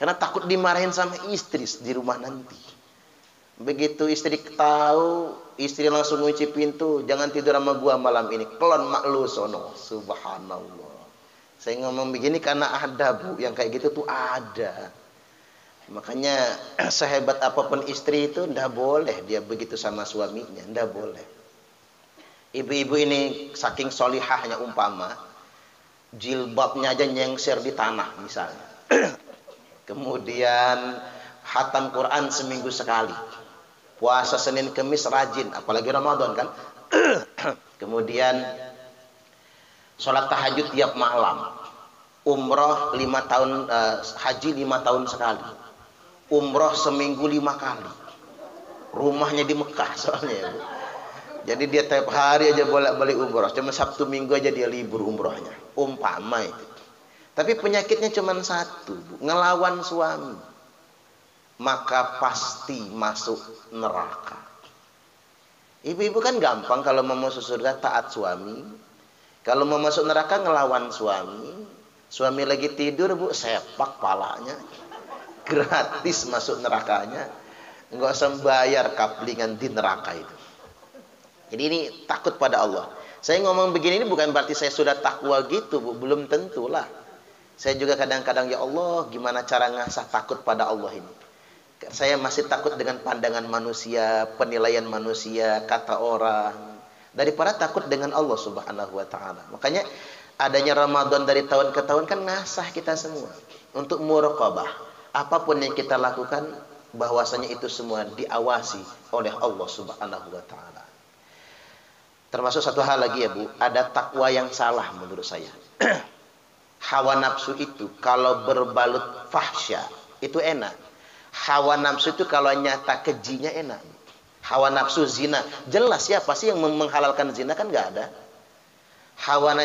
Karena takut dimarahin sama istri di rumah nanti. Begitu istri tahu, istri langsung ngunci pintu, jangan tidur sama gua malam ini. Kelon mak lu sono. Subhanallah. Saya ngomong begini karena ada, Bu, yang kayak gitu tuh ada. Makanya sehebat apapun istri itu ndak boleh dia begitu sama suaminya, ndak boleh. Ibu-ibu ini saking solihahnya umpama jilbabnya aja nyengser di tanah misalnya. Kemudian khatam Quran seminggu sekali. Puasa Senin Kemis rajin, apalagi Ramadan kan. Kemudian sholat tahajud tiap malam. Umroh 5 tahun, haji 5 tahun sekali. Umroh seminggu 5 kali. Rumahnya di Mekah soalnya ya, Bu. Jadi dia tiap hari aja bolak-balik umroh. Cuma Sabtu Minggu aja dia libur umrohnya. Umpama itu. Tapi penyakitnya cuma satu, Bu. Ngelawan suami. Maka pasti masuk neraka. Ibu-ibu kan gampang kalau mau masuk surga taat suami. Kalau mau masuk neraka ngelawan suami. Suami lagi tidur, Bu, sepak palanya. Gratis masuk nerakanya, nggak usah bayar kaplingan di neraka itu. Jadi ini takut pada Allah. Saya ngomong begini ini bukan berarti saya sudah takwa gitu, Bu. Belum tentulah. Saya juga kadang-kadang, ya Allah, gimana cara ngasah takut pada Allah ini. Saya masih takut dengan pandangan manusia, penilaian manusia, kata orang, daripada takut dengan Allah Subhanahu wa Ta'ala. Makanya adanya Ramadan dari tahun ke tahun kan ngasah kita semua untuk muraqabah. Apapun yang kita lakukan, bahwasanya itu semua diawasi oleh Allah Subhanahu wa Ta'ala. Termasuk satu hal lagi ya, Bu, ada takwa yang salah menurut saya. Hawa nafsu itu kalau berbalut fahsya itu enak. Hawa nafsu itu kalau nyata kejinya enak. Hawa nafsu zina, jelas siapa sih yang menghalalkan zina, kan nggak ada. Hawa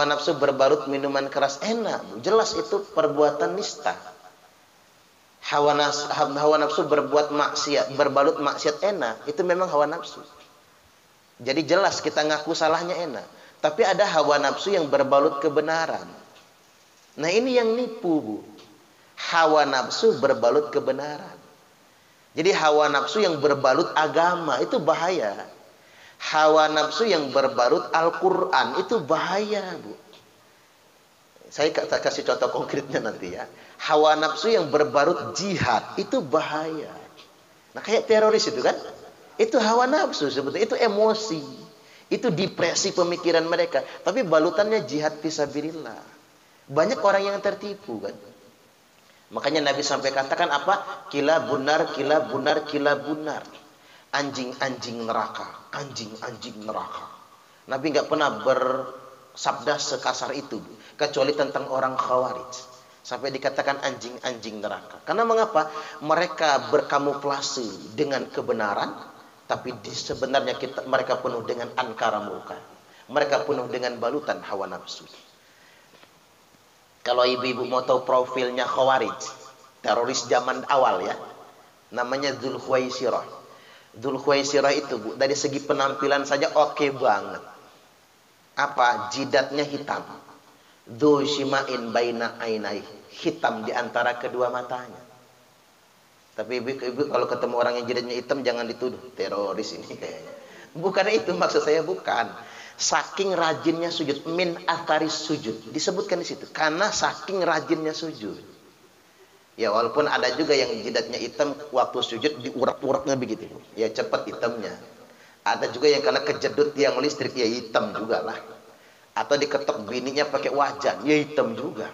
nafsu berbalut minuman keras enak, Bu. Jelas itu perbuatan nista. Hawa nafsu berbuat maksiat, berbalut maksiat enak, itu memang hawa nafsu. Jadi jelas kita ngaku salahnya enak. Tapi ada hawa nafsu yang berbalut kebenaran. Nah ini yang nipu, Bu. Hawa nafsu berbalut kebenaran. Jadi hawa nafsu yang berbalut agama itu bahaya. Hawa nafsu yang berbalut Al-Quran itu bahaya, Bu. Saya kasih contoh konkretnya nanti ya. Hawa nafsu yang berbalut jihad itu bahaya. Nah kayak teroris itu kan, itu hawa nafsu sebetulnya, itu emosi, itu depresi pemikiran mereka. Tapi balutannya jihad fisabilillah. Banyak orang yang tertipu kan. Makanya Nabi sampai katakan apa? Kila bunar, kila bunar, kila bunar. Anjing-anjing neraka, anjing-anjing neraka. Nabi nggak pernah bersabda sekasar itu, kecuali tentang orang Khawarij. Sampai dikatakan anjing-anjing neraka. Karena mengapa? Mereka berkamuflase dengan kebenaran, tapi sebenarnya mereka penuh dengan ankara murka. Mereka penuh dengan balutan hawa nafsu. Kalau ibu-ibu mau tahu profilnya Khawarij, teroris zaman awal ya, namanya Dzulkhuwaisirah. Dzulkhuwaisirah itu, Bu, dari segi penampilan saja oke banget. Apa? Jidatnya hitam. Dzu shimain baina ainai, hitam di antara kedua matanya. Tapi ibu kalau ketemu orang yang jidatnya hitam jangan dituduh teroris ini kayaknya. Bukan itu maksud saya, bukan. Saking rajinnya sujud, min atharis sujud, disebutkan di situ. Karena saking rajinnya sujud. Ya walaupun ada juga yang jidatnya hitam waktu sujud diurak-uraknya begitu. Ya cepat hitamnya. Ada juga yang karena kejedut tiang listrik ya hitam juga lah. Atau diketok bininya pakai wajan, ya hitam juga.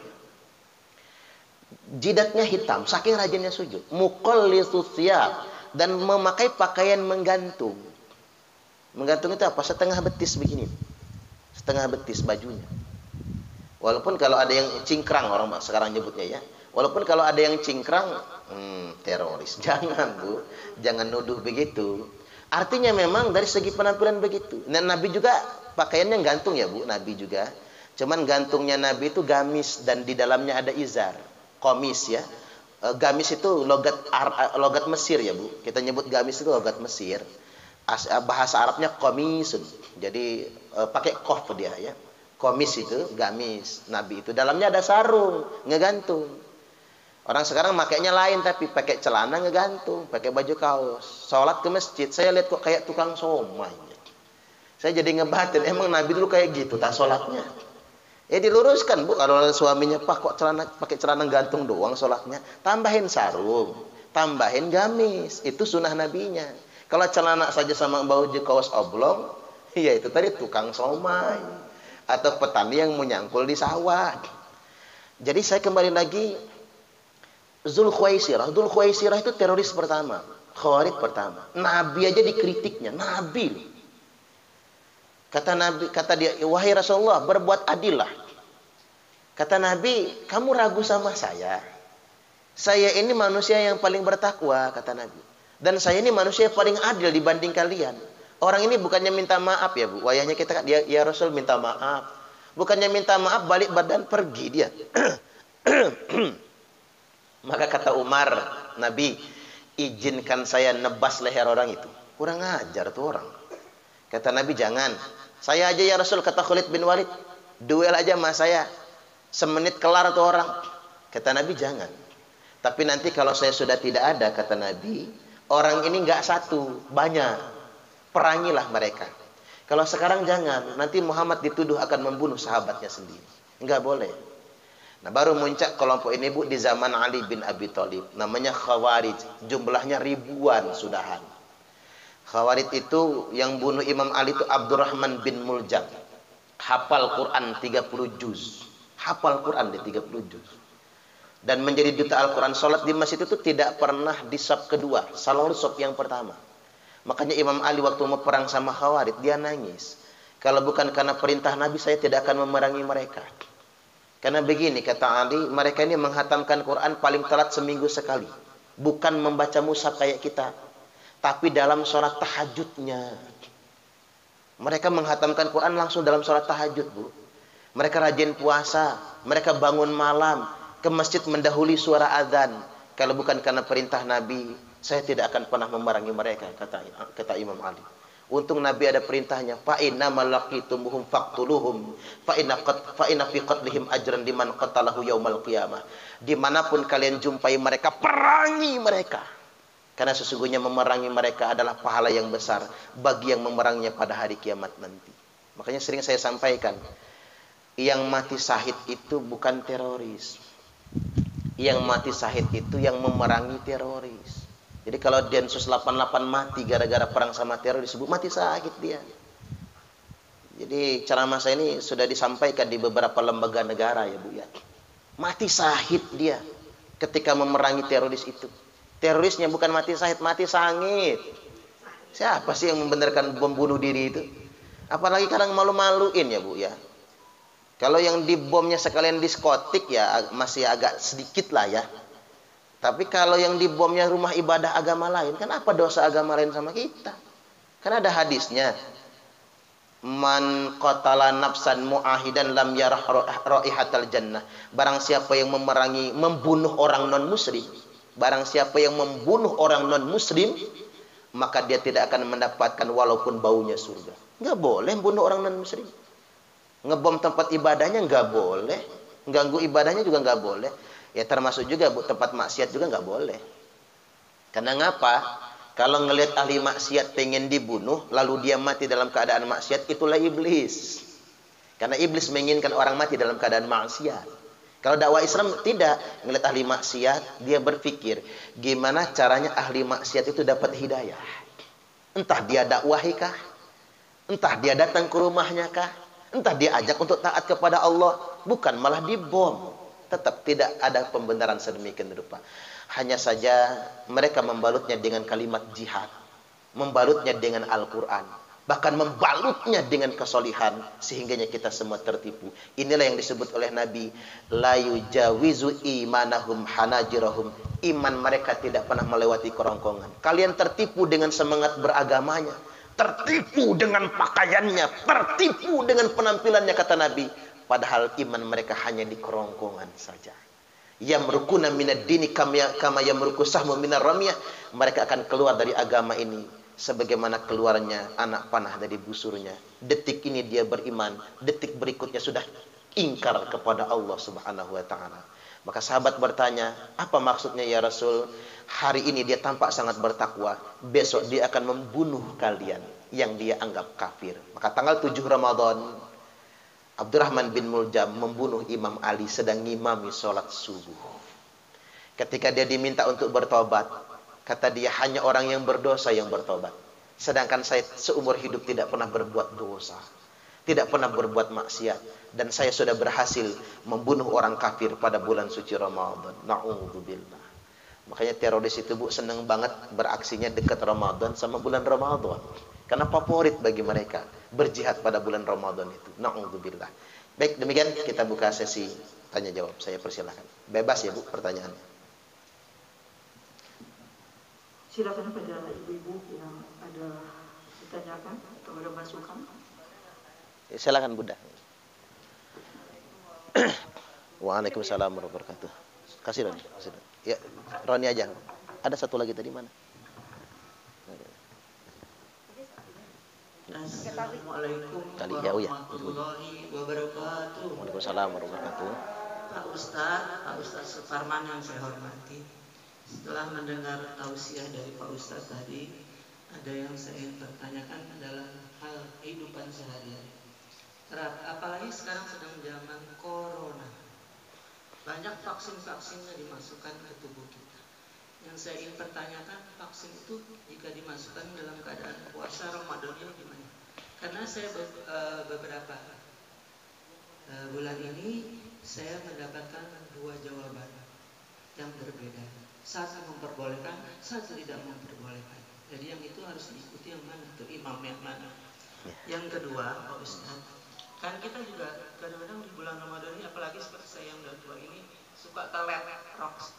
Jidatnya hitam, saking rajinnya sujud. Muqallisus siyab, dan memakai pakaian menggantung. Menggantung itu apa? Setengah betis begini. Setengah betis bajunya. Walaupun kalau ada yang cingkrang, orang sekarang nyebutnya ya. Walaupun kalau ada yang cingkrang, teroris. Jangan, Bu. Jangan nuduh begitu. Artinya memang dari segi penampilan begitu. Dan Nabi juga pakaiannya gantung ya, Bu. Nabi juga. Cuman gantungnya Nabi itu gamis dan di dalamnya ada izar. Komis ya. Gamis itu logat Mesir ya Bu. Kita nyebut gamis itu logat Mesir. Bahasa Arabnya komisun. Jadi pakai kof dia ya. Komis itu gamis Nabi itu. Dalamnya ada sarung ngegantung. Orang sekarang makainya lain, tapi pakai celana ngegantung, pakai baju kaos. Sholat ke masjid, saya lihat kok kayak tukang somai. Saya jadi ngebatin, emang Nabi dulu kayak gitu tak sholatnya? Ya diluruskan Bu, kalau suaminya Pak kok pakai celana gantung doang sholatnya, tambahin sarung, tambahin gamis, itu sunnah nabinya. Kalau celana saja sama baju kaos oblong, ya itu tadi tukang somai atau petani yang menyangkul di sawah. Jadi saya kembali lagi, Dzulkhuwaisirah itu teroris pertama, Khawarij pertama. Nabi aja dikritiknya, Nabi. Kata dia, wahai Rasulullah, berbuat adillah. Kata Nabi, kamu ragu sama saya? Saya ini manusia yang paling bertakwa, kata Nabi. Dan saya ini manusia yang paling adil dibanding kalian. Orang ini bukannya minta maaf ya Bu. Wayahnya kita kan, ya Rasul minta maaf. Bukannya minta maaf, balik badan pergi dia. Maka kata Umar, Nabi, izinkan saya nebas leher orang itu. Kurang ajar tuh orang. Kata Nabi, jangan. Saya aja ya Rasul, kata Khalid bin Walid. Duel aja sama saya. Semenit kelar tuh orang. Kata Nabi, jangan. Tapi nanti kalau saya sudah tidak ada, kata Nabi, orang ini nggak satu, banyak. Perangilah mereka. Kalau sekarang jangan. Nanti Muhammad dituduh akan membunuh sahabatnya sendiri. Nggak boleh. Nah baru muncak kelompok ini Bu di zaman Ali bin Abi Thalib. Namanya Khawarij. Jumlahnya ribuan sudahan. Khawarij itu yang bunuh Imam Ali itu Abdurrahman bin Muljam. Hafal Quran 30 juz. Hafal Quran di 30 juz. Dan menjadi duta Al-Quran. Sholat di masjid itu tidak pernah di saf kedua. Selalu saf yang pertama. Makanya Imam Ali waktu mau perang sama Khawarij, dia nangis. Kalau bukan karena perintah Nabi, saya tidak akan memerangi mereka. Karena begini, kata Ali, mereka ini menghatamkan Quran paling telat seminggu sekali. Bukan membaca mushaf kayak kita. Tapi dalam sholat tahajudnya. Mereka menghatamkan Quran langsung dalam sholat tahajud, Bu. Mereka rajin puasa. Mereka bangun malam. Ke masjid mendahului suara azan. Kalau bukan karena perintah Nabi, saya tidak akan pernah memerangi mereka, kata Imam Ali. Untung Nabi ada perintahnya. Fa inna malaqitumuhum faqtuluhum fa inna fi qatlihim ajran liman qatalahu yaumal qiyamah. Dimanapun kalian jumpai mereka, perangi mereka. Karena sesungguhnya memerangi mereka adalah pahala yang besar bagi yang memeranginya pada hari kiamat nanti. Makanya sering saya sampaikan, yang mati syahid itu bukan teroris. Yang mati syahid itu yang memerangi teroris. Jadi kalau Densus 88 mati gara-gara perang sama teroris, disebut mati syahid dia. Jadi ceramah saya ini sudah disampaikan di beberapa lembaga negara ya Bu ya. Mati syahid dia ketika memerangi teroris itu. Terorisnya bukan mati syahid, mati sangit. Siapa sih yang membenarkan bom bunuh diri itu? Apalagi kadang malu-maluin ya Bu ya. Kalau yang dibomnya sekalian diskotik ya masih agak sedikit lah ya. Tapi kalau yang dibomnya rumah ibadah agama lain, kan apa dosa agama lain sama kita? Kan ada hadisnya. Man qatala nafsan mu'ahidan lam yarah raihatal jannah. Barang siapa yang membunuh orang non-muslim, barang siapa yang membunuh orang non-muslim, maka dia tidak akan mendapatkan walaupun baunya surga. Enggak boleh bunuh orang non-muslim. Ngebom tempat ibadahnya enggak boleh. Ganggu ibadahnya juga enggak boleh. Ya termasuk juga Bu, tempat maksiat juga nggak boleh. Karena ngapa? Kalau ngelihat ahli maksiat pengen dibunuh, lalu dia mati dalam keadaan maksiat, itulah iblis. Karena iblis menginginkan orang mati dalam keadaan maksiat. Kalau dakwah Islam tidak, ngelihat ahli maksiat, dia berpikir gimana caranya ahli maksiat itu dapat hidayah. Entah dia dakwahi kah? Entah dia datang ke rumahnya kah? Entah dia ajak untuk taat kepada Allah, bukan malah dibom. Tetap tidak ada pembenaran sedemikian rupa. Hanya saja mereka membalutnya dengan kalimat jihad, membalutnya dengan Al-Quran, bahkan membalutnya dengan kesolihan, sehingganya kita semua tertipu. Inilah yang disebut oleh Nabi, la yujawizu imanahum hanajirahum. Iman mereka tidak pernah melewati kerongkongan. Kalian tertipu dengan semangat beragamanya, tertipu dengan pakaiannya, tertipu dengan penampilannya, kata Nabi. Padahal iman mereka hanya di kerongkongan saja. Yamrukuna minad dini kama yamruku sahmu minar ramiyah. Mereka akan keluar dari agama ini sebagaimana keluarnya anak panah dari busurnya. Detik ini dia beriman, detik berikutnya sudah ingkar kepada Allah Subhanahu wa taala. Maka sahabat bertanya, apa maksudnya ya Rasul? Hari ini dia tampak sangat bertakwa, besok dia akan membunuh kalian yang dia anggap kafir. Maka tanggal 7 Ramadan, Abdurrahman bin Muljam membunuh Imam Ali sedang ngimami sholat subuh. Ketika dia diminta untuk bertobat, kata dia, hanya orang yang berdosa yang bertobat. Sedangkan saya seumur hidup tidak pernah berbuat dosa, tidak pernah berbuat maksiat, dan saya sudah berhasil membunuh orang kafir pada bulan suci Ramadan. Na'udzubillah. Makanya teroris itu Bu senang banget beraksinya dekat Ramadan sama bulan Ramadan. Karena favorit bagi mereka berjihad pada bulan Ramadan itu. Na'udzubillah. Baik, demikian kita buka sesi tanya jawab. Saya persilahkan. Bebas ya Bu pertanyaannya. Silakan pada ibu-ibu yang ada ditanyakan atau ada masukan. Silakan Bunda. Waalaikumsalam warahmatullahi wabarakatuh. Kasih Roni. Ya, Roni aja. Ada satu lagi tadi mana? Assalamualaikum warahmatullahi wabarakatuh. Waalaikumsalam warahmatullahi wabarakatuh. Pak Ustadz Suparman yang saya hormati. Setelah mendengar tausiah dari Pak Ustadz tadi, ada yang saya ingin pertanyakan adalah hal kehidupan sehari-hari. Apalagi sekarang sedang zaman corona. Banyak vaksin-vaksinnya dimasukkan ke tubuh kita. Yang saya ingin pertanyakan, vaksin itu jika dimasukkan dalam keadaan puasa Ramadan ini gimana? Karena saya beberapa bulan ini saya mendapatkan dua jawaban yang berbeda. Satu memperbolehkan, satu tidak memperbolehkan. Jadi yang itu harus diikuti yang mana? Itu imam yang mana? Yang kedua, Pak Ustadz, kan kita juga kadang-kadang di bulan Ramadan ini, apalagi seperti saya yang udah tua ini, suka telet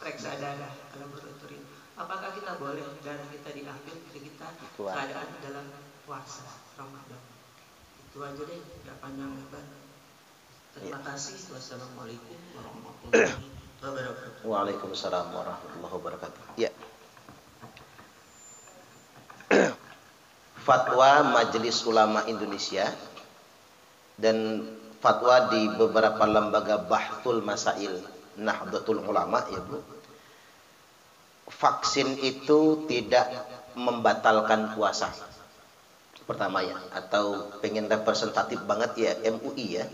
reksa darah kalau beruturin. Apakah kita boleh darah kita diambil ketika kita keadaan dalam puasa Ramadan? Itu aja deh, nggak panjang lebar. Terima kasih. Wassalamualaikum warahmatullahi wabarakatuh. Waalaikumsalam warahmatullahi wabarakatuh. Ya. Fatwa Majelis Ulama Indonesia dan fatwa di beberapa lembaga Bahthul Masail Nahdlatul Ulama ya Bu. Vaksin itu tidak membatalkan puasa. Pertama ya, atau pengen representatif banget ya MUI ya.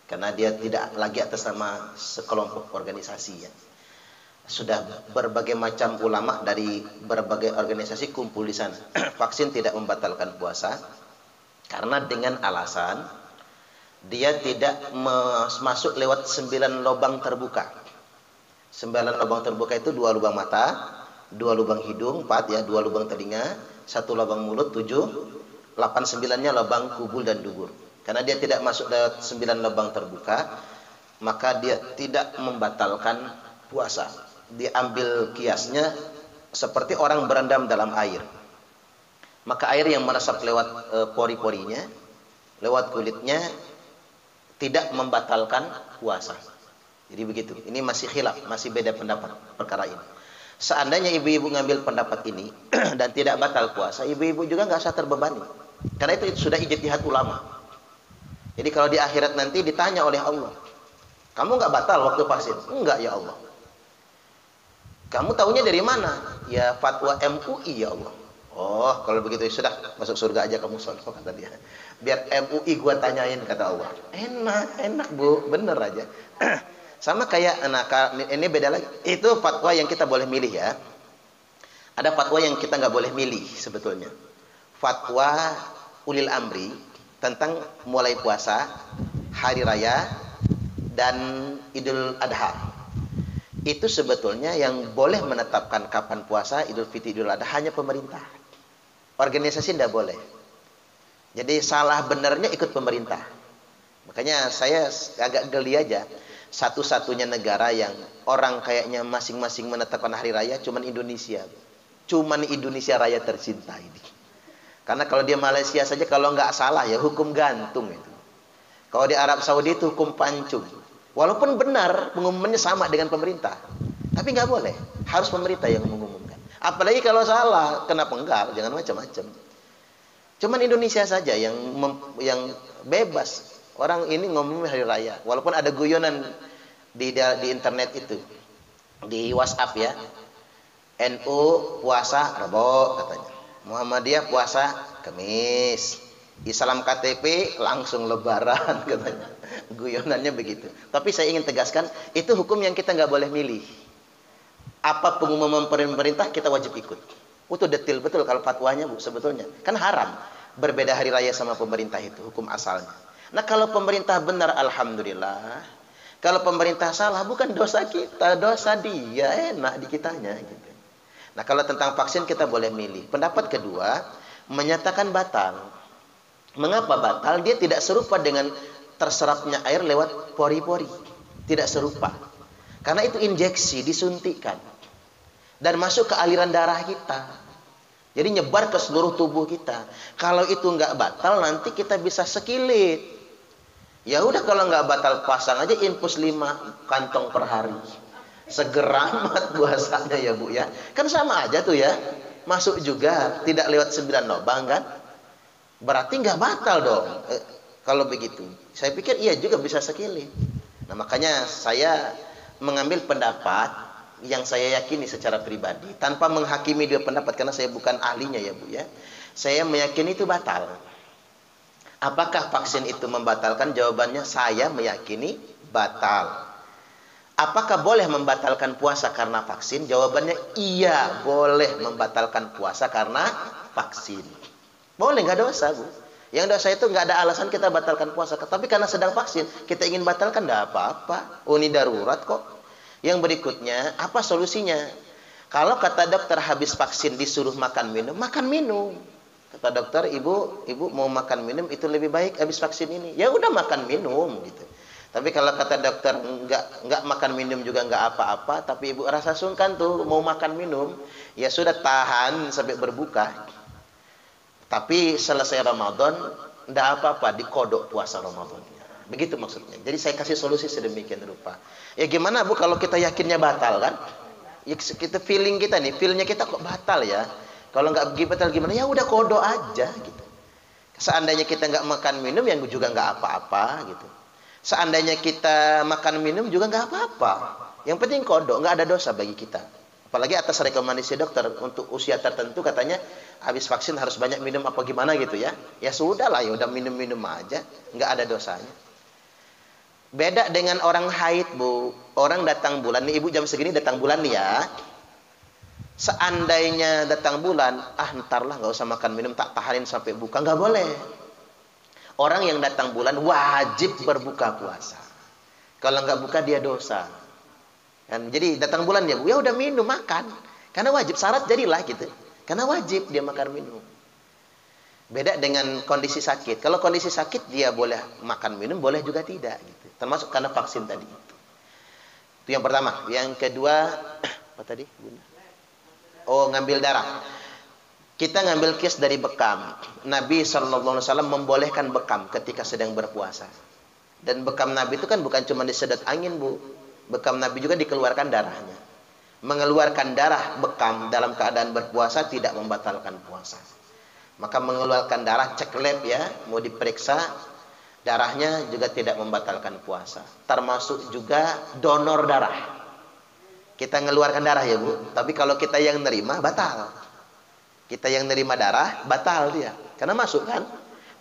Karena dia tidak lagi atas nama sekelompok organisasi ya. Sudah berbagai macam ulama dari berbagai organisasi kumpul di sana. Vaksin tidak membatalkan puasa karena dengan alasan dia tidak masuk lewat 9 lubang terbuka. 9 lubang terbuka itu 2 lubang mata, 2 lubang hidung, 4 ya, 2 lubang telinga, 1 lubang mulut, 7, 8, 9-nya lubang kubul dan dubur. Karena dia tidak masuk lewat 9 lubang terbuka, maka dia tidak membatalkan puasa. Diambil kiasnya seperti orang berendam dalam air. Maka air yang meresap lewat pori-porinya, lewat kulitnya, tidak membatalkan puasa. Jadi begitu. Ini masih khilaf, masih beda pendapat perkara ini. Seandainya ibu-ibu ngambil pendapat ini dan tidak batal puasa, ibu-ibu juga nggak usah terbebani. Karena itu sudah ijtihad ulama. Jadi kalau di akhirat nanti ditanya oleh Allah, kamu nggak batal waktu vaksin? Enggak ya Allah. Kamu tahunya dari mana? Ya fatwa MUI ya Allah. Oh kalau begitu sudah masuk surga aja kamu sono kata dia. Biar MUI gua tanyain kata Allah. Enak Bu, bener aja. Sama kayak ini beda lagi. Itu fatwa yang kita boleh milih ya. Ada fatwa yang kita nggak boleh milih sebetulnya. Fatwa ulil amri tentang mulai puasa, hari raya, dan Idul Adha. Itu sebetulnya yang boleh menetapkan kapan puasa, Idul Fitri, Idul Adha hanya pemerintah. Organisasi tidak boleh. Jadi salah benernya ikut pemerintah. Makanya saya agak geli aja. Satu-satunya negara yang orang kayaknya masing-masing menetapkan hari raya cuman Indonesia. Cuman Indonesia raya tercinta ini. Karena kalau di Malaysia saja kalau nggak salah ya hukum gantung itu. Kalau di Arab Saudi itu hukum pancung. Walaupun benar pengumumannya sama dengan pemerintah, tapi nggak boleh. Harus pemerintah yang mengumumkan. Apalagi kalau salah, kenapa enggak? Jangan macam-macam. Cuman Indonesia saja yang bebas. Orang ini ngomongin hari raya, walaupun ada guyonan di internet itu, di WhatsApp ya. NU puasa Rebo katanya. Muhammadiyah puasa Kamis. Islam KTP langsung Lebaran katanya. Guyonannya begitu. Tapi saya ingin tegaskan, itu hukum yang kita nggak boleh milih. Apa pengumuman pemerintah kita wajib ikut. Itu detail betul kalau fatwanya Bu sebetulnya. Kan haram berbeda hari raya sama pemerintah itu hukum asalnya. Nah kalau pemerintah benar alhamdulillah. Kalau pemerintah salah bukan dosa kita, dosa dia, enak di kitanya gitu. Nah kalau tentang vaksin kita boleh milih. Pendapat kedua menyatakan batal. Mengapa batal? Dia tidak serupa dengan terserapnya air lewat pori-pori. Tidak serupa. Karena itu injeksi, disuntikkan. Dan masuk ke aliran darah kita. Jadi nyebar ke seluruh tubuh kita. Kalau itu nggak batal, nanti kita bisa sekilit. Ya udah kalau nggak batal pasang aja infus 5 kantong per hari. Segera amat puasanya ya Bu ya. Kan sama aja tuh ya. Masuk juga, tidak lewat 9 lubang kan. Berarti nggak batal dong. Kalau begitu. Saya pikir iya juga bisa sekilit. Nah makanya saya mengambil pendapat yang saya yakini secara pribadi tanpa menghakimi dua pendapat karena saya bukan ahlinya ya Bu ya. Saya meyakini itu batal. Apakah vaksin itu membatalkan? Jawabannya saya meyakini batal. Apakah boleh membatalkan puasa karena vaksin? Jawabannya iya, boleh membatalkan puasa karena vaksin. Boleh, nggak dosa Bu. Yang dosa itu nggak ada alasan kita batalkan puasa. Tapi karena sedang vaksin, kita ingin batalkan, nggak apa-apa. Ini darurat kok. Yang berikutnya, apa solusinya? Kalau kata dokter habis vaksin disuruh makan minum, makan minum. Kata dokter, ibu mau makan minum itu lebih baik habis vaksin ini. Ya udah makan minum gitu. Tapi kalau kata dokter nggak makan minum juga nggak apa-apa, tapi ibu rasa sungkan tuh mau makan minum, ya sudah tahan sampai berbuka. Tapi selesai Ramadan, nggak apa-apa, dikodok puasa Ramadannya. Begitu maksudnya. Jadi saya kasih solusi sedemikian rupa. Ya gimana Bu kalau kita yakinnya batal kan? Ya kita feeling kita nih, feelnya kita kok batal ya. Kalau nggak batal gimana? Ya udah kodok aja gitu. Seandainya kita nggak makan minum, yang juga nggak apa-apa gitu. Seandainya kita makan minum juga nggak apa-apa. Yang penting kodok, nggak ada dosa bagi kita. Apalagi atas rekomendasi dokter untuk usia tertentu katanya habis vaksin harus banyak minum apa gimana gitu ya. Ya sudah lah, ya udah minum-minum aja, nggak ada dosanya. Beda dengan orang haid Bu. Orang datang bulan nih, ibu jam segini datang bulan nih ya. Seandainya datang bulan, ntar lah nggak usah makan minum, tak tahanin sampai buka, nggak boleh. Orang yang datang bulan wajib berbuka puasa. Kalau nggak buka dia dosa. Kan? Jadi datang bulan ya Bu, ya udah minum makan. Karena wajib, syarat jadilah gitu. Karena wajib dia makan minum. Beda dengan kondisi sakit. Kalau kondisi sakit dia boleh makan minum, boleh juga tidak gitu. Termasuk karena vaksin tadi. Itu yang pertama. Yang kedua, apa tadi? Oh, ngambil darah. Kita ngambil case dari bekam. Nabi SAW membolehkan bekam ketika sedang berpuasa. Dan bekam Nabi itu kan bukan cuma disedot angin Bu. Bekam Nabi juga dikeluarkan darahnya. Mengeluarkan darah bekam dalam keadaan berpuasa tidak membatalkan puasa. Maka mengeluarkan darah, cek lab ya, mau diperiksa, darahnya juga tidak membatalkan puasa. Termasuk juga donor darah. Kita ngeluarkan darah ya Bu. Tapi kalau kita yang nerima, batal. Kita yang nerima darah, batal dia. Karena masuk kan.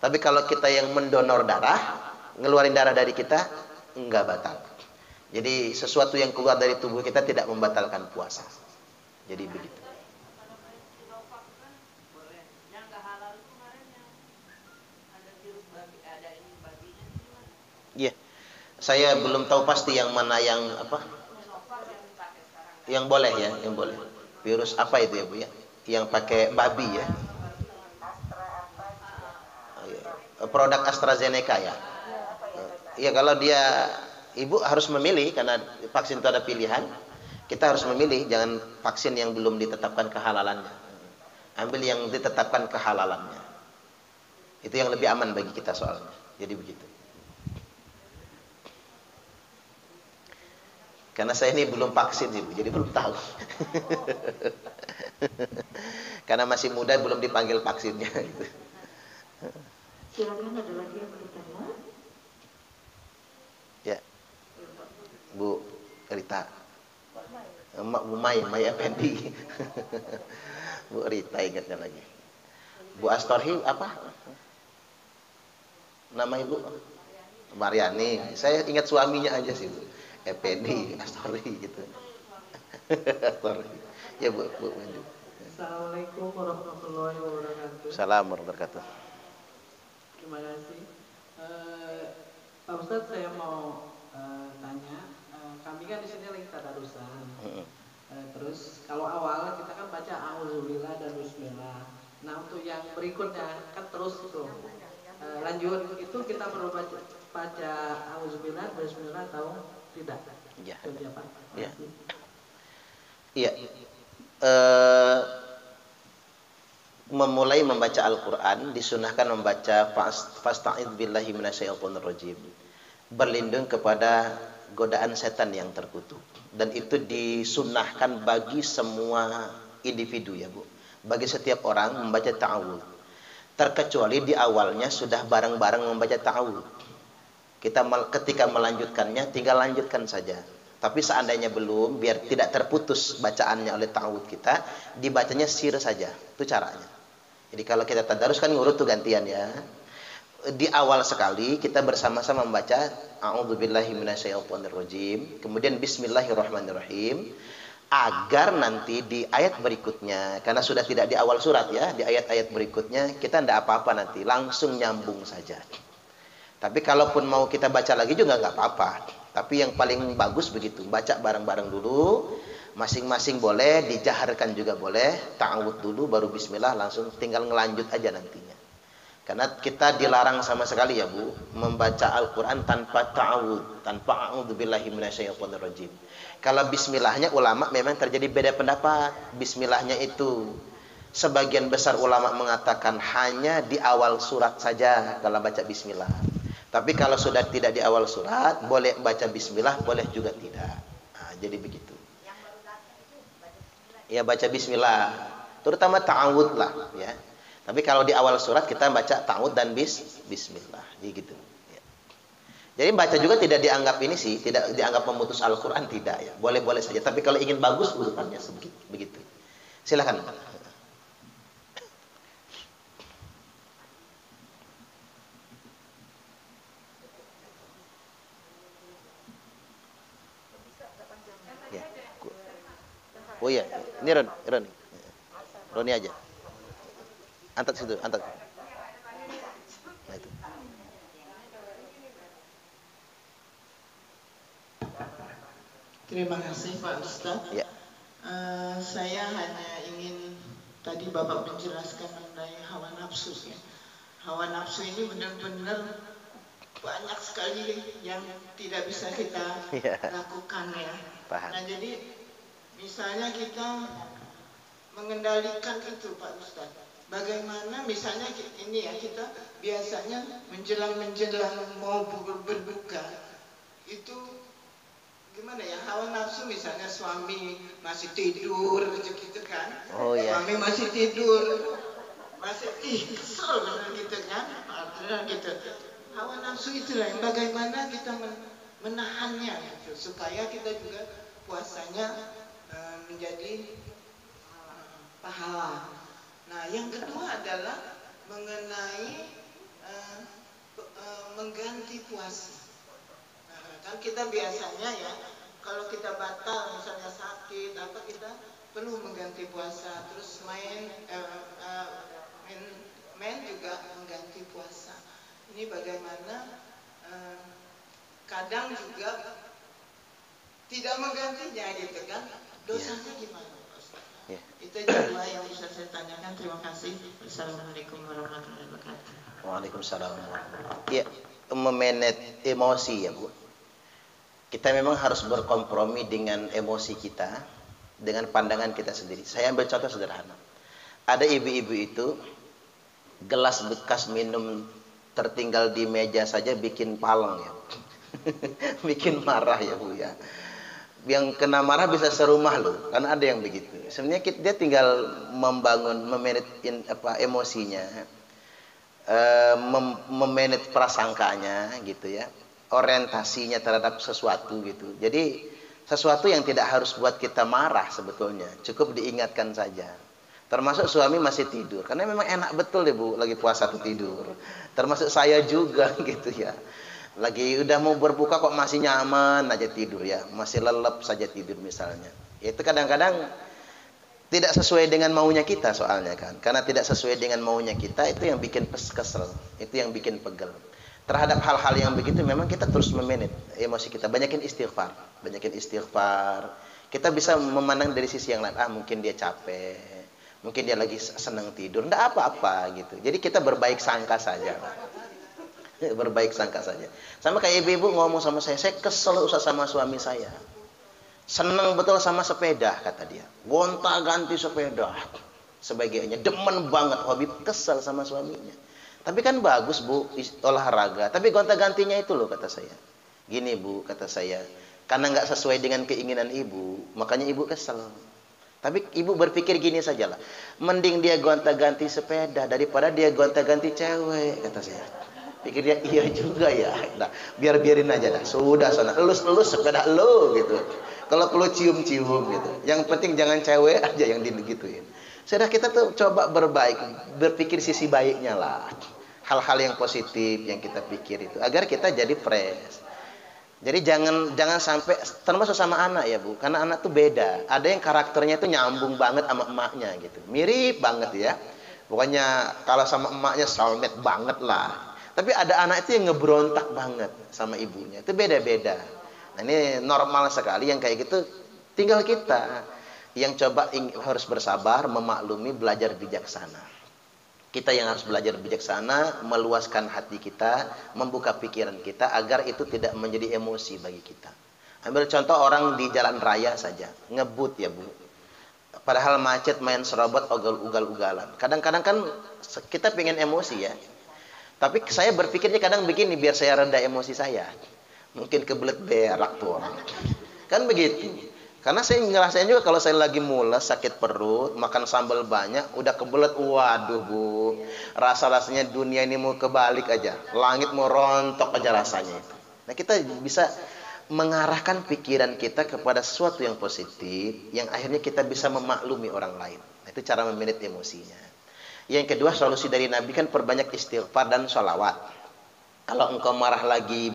Tapi kalau kita yang mendonor darah, ngeluarin darah dari kita, enggak batal. Jadi sesuatu yang keluar dari tubuh kita tidak membatalkan puasa. Jadi begitu. Iya. Saya belum tahu pasti yang mana yang apa? Yang boleh ya, yang boleh. Virus apa itu ya Bu ya? Yang pakai babi ya. Produk AstraZeneca ya. Ya kalau dia, ibu harus memilih karena vaksin itu ada pilihan. Kita harus memilih, jangan vaksin yang belum ditetapkan kehalalannya. Ambil yang ditetapkan kehalalannya. Itu yang lebih aman bagi kita soalnya. Jadi begitu. Karena saya ini belum vaksin sih Bu, jadi belum tahu. Karena masih muda belum dipanggil vaksinnya. Gitu. Silakan, ada lagi yang bertanya? Ya, Bu Rita, Bu Maya Pendi. Bu Rita ingatnya lagi. Bu Astorhi apa? Nama Ibu? Mariani. Saya ingat suaminya aja sih Bu. Pendi, Astorhi gitu. Astorhi. Ya Bu lanjut. Assalamualaikum warahmatullahi wabarakatuh. Assalamualaikum warahmatullahi wabarakatuh. Terima kasih. Pak Ustadz, saya mau tanya. Kami kan di sini lagi tadarusan. Terus kalau awal kita kan baca auzubillah dan bismillah. Nah untuk yang berikutnya kan terus itu lanjut itu kita perlu baca auzubillah bismillah atau tidak? Iya. Ya, Pak. Iya. Iya. Memulai membaca Al-Quran disunahkan membaca fasta'idz billahi minasyaitonir rajim, berlindung kepada godaan setan yang terkutuk, dan itu disunahkan bagi semua individu ya Bu, bagi setiap orang membaca ta'awudz, terkecuali di awalnya sudah bareng-bareng membaca ta'awudz. Kita ketika melanjutkannya tinggal lanjutkan saja. Tapi seandainya belum, biar tidak terputus bacaannya oleh ta'awudz kita, dibacanya sir saja. Itu caranya. Jadi kalau kita tadarus kan ngurut tuh gantian ya. Di awal sekali kita bersama-sama membaca a'udzubillahi minasyaitonirrajim, kemudian bismillahirrahmanirrahim, agar nanti di ayat berikutnya, karena sudah tidak di awal surat ya, di ayat-ayat berikutnya kita tidak apa-apa nanti, langsung nyambung saja. Tapi kalaupun mau kita baca lagi juga nggak apa-apa. Tapi yang paling bagus begitu, baca bareng-bareng dulu, masing-masing boleh, dijaharkan juga boleh, ta'awudz dulu baru bismillah, langsung tinggal ngelanjut aja nantinya. Karena kita dilarang sama sekali ya Bu, membaca Al-Quran tanpa ta'awudz, tanpa a'udzubillahi minasyaitonirrajim. Kalau bismillahnya ulama memang terjadi beda pendapat. Bismillahnya itu sebagian besar ulama mengatakan hanya di awal surat saja kalau baca bismillah. Tapi kalau sudah tidak di awal surat, boleh baca bismillah, boleh juga tidak. Nah, jadi begitu. Ya baca bismillah, terutama ta'awudz lah ya. Tapi kalau di awal surat kita baca ta'awudz dan bismillah, jadi gitu. Ya. Jadi baca juga tidak dianggap ini sih, tidak dianggap memutus Al-Quran, tidak ya. Boleh-boleh saja. Tapi kalau ingin bagus urutannya begitu. Silakan. Oh iya, ini Roni aja. Angkat situ, angkat. Nah, itu. Terima kasih Pak Ustadz. Ya. Saya hanya ingin tadi Bapak menjelaskan mengenai hawa nafsu ya. Hawa nafsu ini benar-benar banyak sekali yang tidak bisa kita lakukan ya. Paham. Nah jadi misalnya kita mengendalikan itu Pak Ustadz. Bagaimana misalnya ini ya, kita biasanya menjelang mau berbuka itu gimana ya, hawa nafsu misalnya suami masih tidur gitu kan. Oh ya. Suami masih tidur, masih kesel gitu kan. Gitu. Hawa nafsu itulah yang bagaimana kita menahannya gitu, supaya kita juga puasanya menjadi pahala. Nah, yang kedua adalah mengenai mengganti puasa. Nah, kan kita biasanya ya, kalau kita batal misalnya sakit apa, kita perlu mengganti puasa. Terus men juga mengganti puasa. Ini bagaimana kadang juga tidak menggantinya gitu kan. Dosanya gimana Ustaz? Ya. Itu dua yang bisa saya tanyakan. Terima kasih. Assalamualaikum warahmatullahi wabarakatuh. Waalaikumsalam. Ya, memanage emosi ya Bu. Kita memang harus berkompromi dengan emosi kita, dengan pandangan kita sendiri. Saya ambil contoh sederhana. Ada ibu-ibu itu gelas bekas minum tertinggal di meja saja bikin paleng ya. Bikin marah ya Bu ya. yang kena marah bisa serumah loh, karena ada yang begitu. Sebenarnya dia tinggal membangun, memanage emosinya, memanage prasangkanya gitu ya, orientasinya terhadap sesuatu gitu. Jadi sesuatu yang tidak harus buat kita marah sebetulnya, cukup diingatkan saja. Termasuk suami masih tidur, karena memang enak betul ya Bu, lagi puasa tuh tidur. Termasuk saya juga gitu ya. Lagi udah mau berbuka kok masih nyaman aja tidur ya, masih lelep saja tidur misalnya. Itu kadang-kadang tidak sesuai dengan maunya kita soalnya kan. Karena tidak sesuai dengan maunya kita, itu yang bikin kesel, itu yang bikin pegel. Terhadap hal-hal yang begitu memang kita terus memanage emosi kita. Banyakin istighfar, banyakin istighfar. Kita bisa memandang dari sisi yang lain. Mungkin dia capek, mungkin dia lagi senang tidur, enggak apa-apa gitu. Jadi kita berbaik sangka saja. Berbaik sangka saja. Sama kayak ibu-ibu ngomong sama saya kesel usah sama suami saya. Senang betul sama sepeda kata dia. Gonta-ganti sepeda. Sebagainya, demen banget, hobi, kesel sama suaminya. Tapi kan bagus Bu, olahraga. Tapi gonta-gantinya itu loh kata saya. Gini Bu, kata saya, karena nggak sesuai dengan keinginan ibu, makanya ibu kesel. Tapi ibu berpikir gini saja lah, mending dia gonta-ganti sepeda daripada dia gonta-ganti cewek, kata saya. Pikir dia, iya juga ya. Nah, biarin aja dah. Sudah sana, elus sepeda lo gitu. Kalau perlu cium-cium gitu. Yang penting jangan cewek aja yang digituin. Sudah kita tuh coba berpikir sisi baiknya lah. Hal-hal yang positif yang kita pikir itu agar kita jadi fresh. Jadi jangan sampai, termasuk sama anak ya Bu, karena anak tuh beda. Ada yang karakternya itu nyambung banget sama emaknya gitu. Mirip banget ya. Pokoknya kalau sama emaknya soulmate banget lah. Tapi ada anak itu yang ngebrontak banget sama ibunya. Itu beda-beda. Nah, ini normal sekali yang kayak gitu. Tinggal kita yang coba harus bersabar, memaklumi, belajar bijaksana. Kita yang harus belajar bijaksana, meluaskan hati kita, membuka pikiran kita agar itu tidak menjadi emosi bagi kita. Ambil contoh orang di jalan raya saja, ngebut ya Bu. Padahal macet, main serobot, ugal-ugalan. Kadang-kadang kan kita pengen emosi ya. Tapi saya berpikirnya kadang begini, biar saya reda emosi saya. Mungkin kebelet berak tuh orang. Kan begitu. Karena saya ngerasain juga kalau saya lagi mules, sakit perut, makan sambal banyak, udah kebelet, waduh Bu. Rasa-rasanya dunia ini mau kebalik aja. Langit mau rontok aja rasanya itu. Nah kita bisa mengarahkan pikiran kita kepada sesuatu yang positif, yang akhirnya kita bisa memaklumi orang lain. Nah, itu cara memanage emosinya. Yang kedua, solusi dari Nabi kan perbanyak istighfar dan sholawat. Kalau engkau marah lagi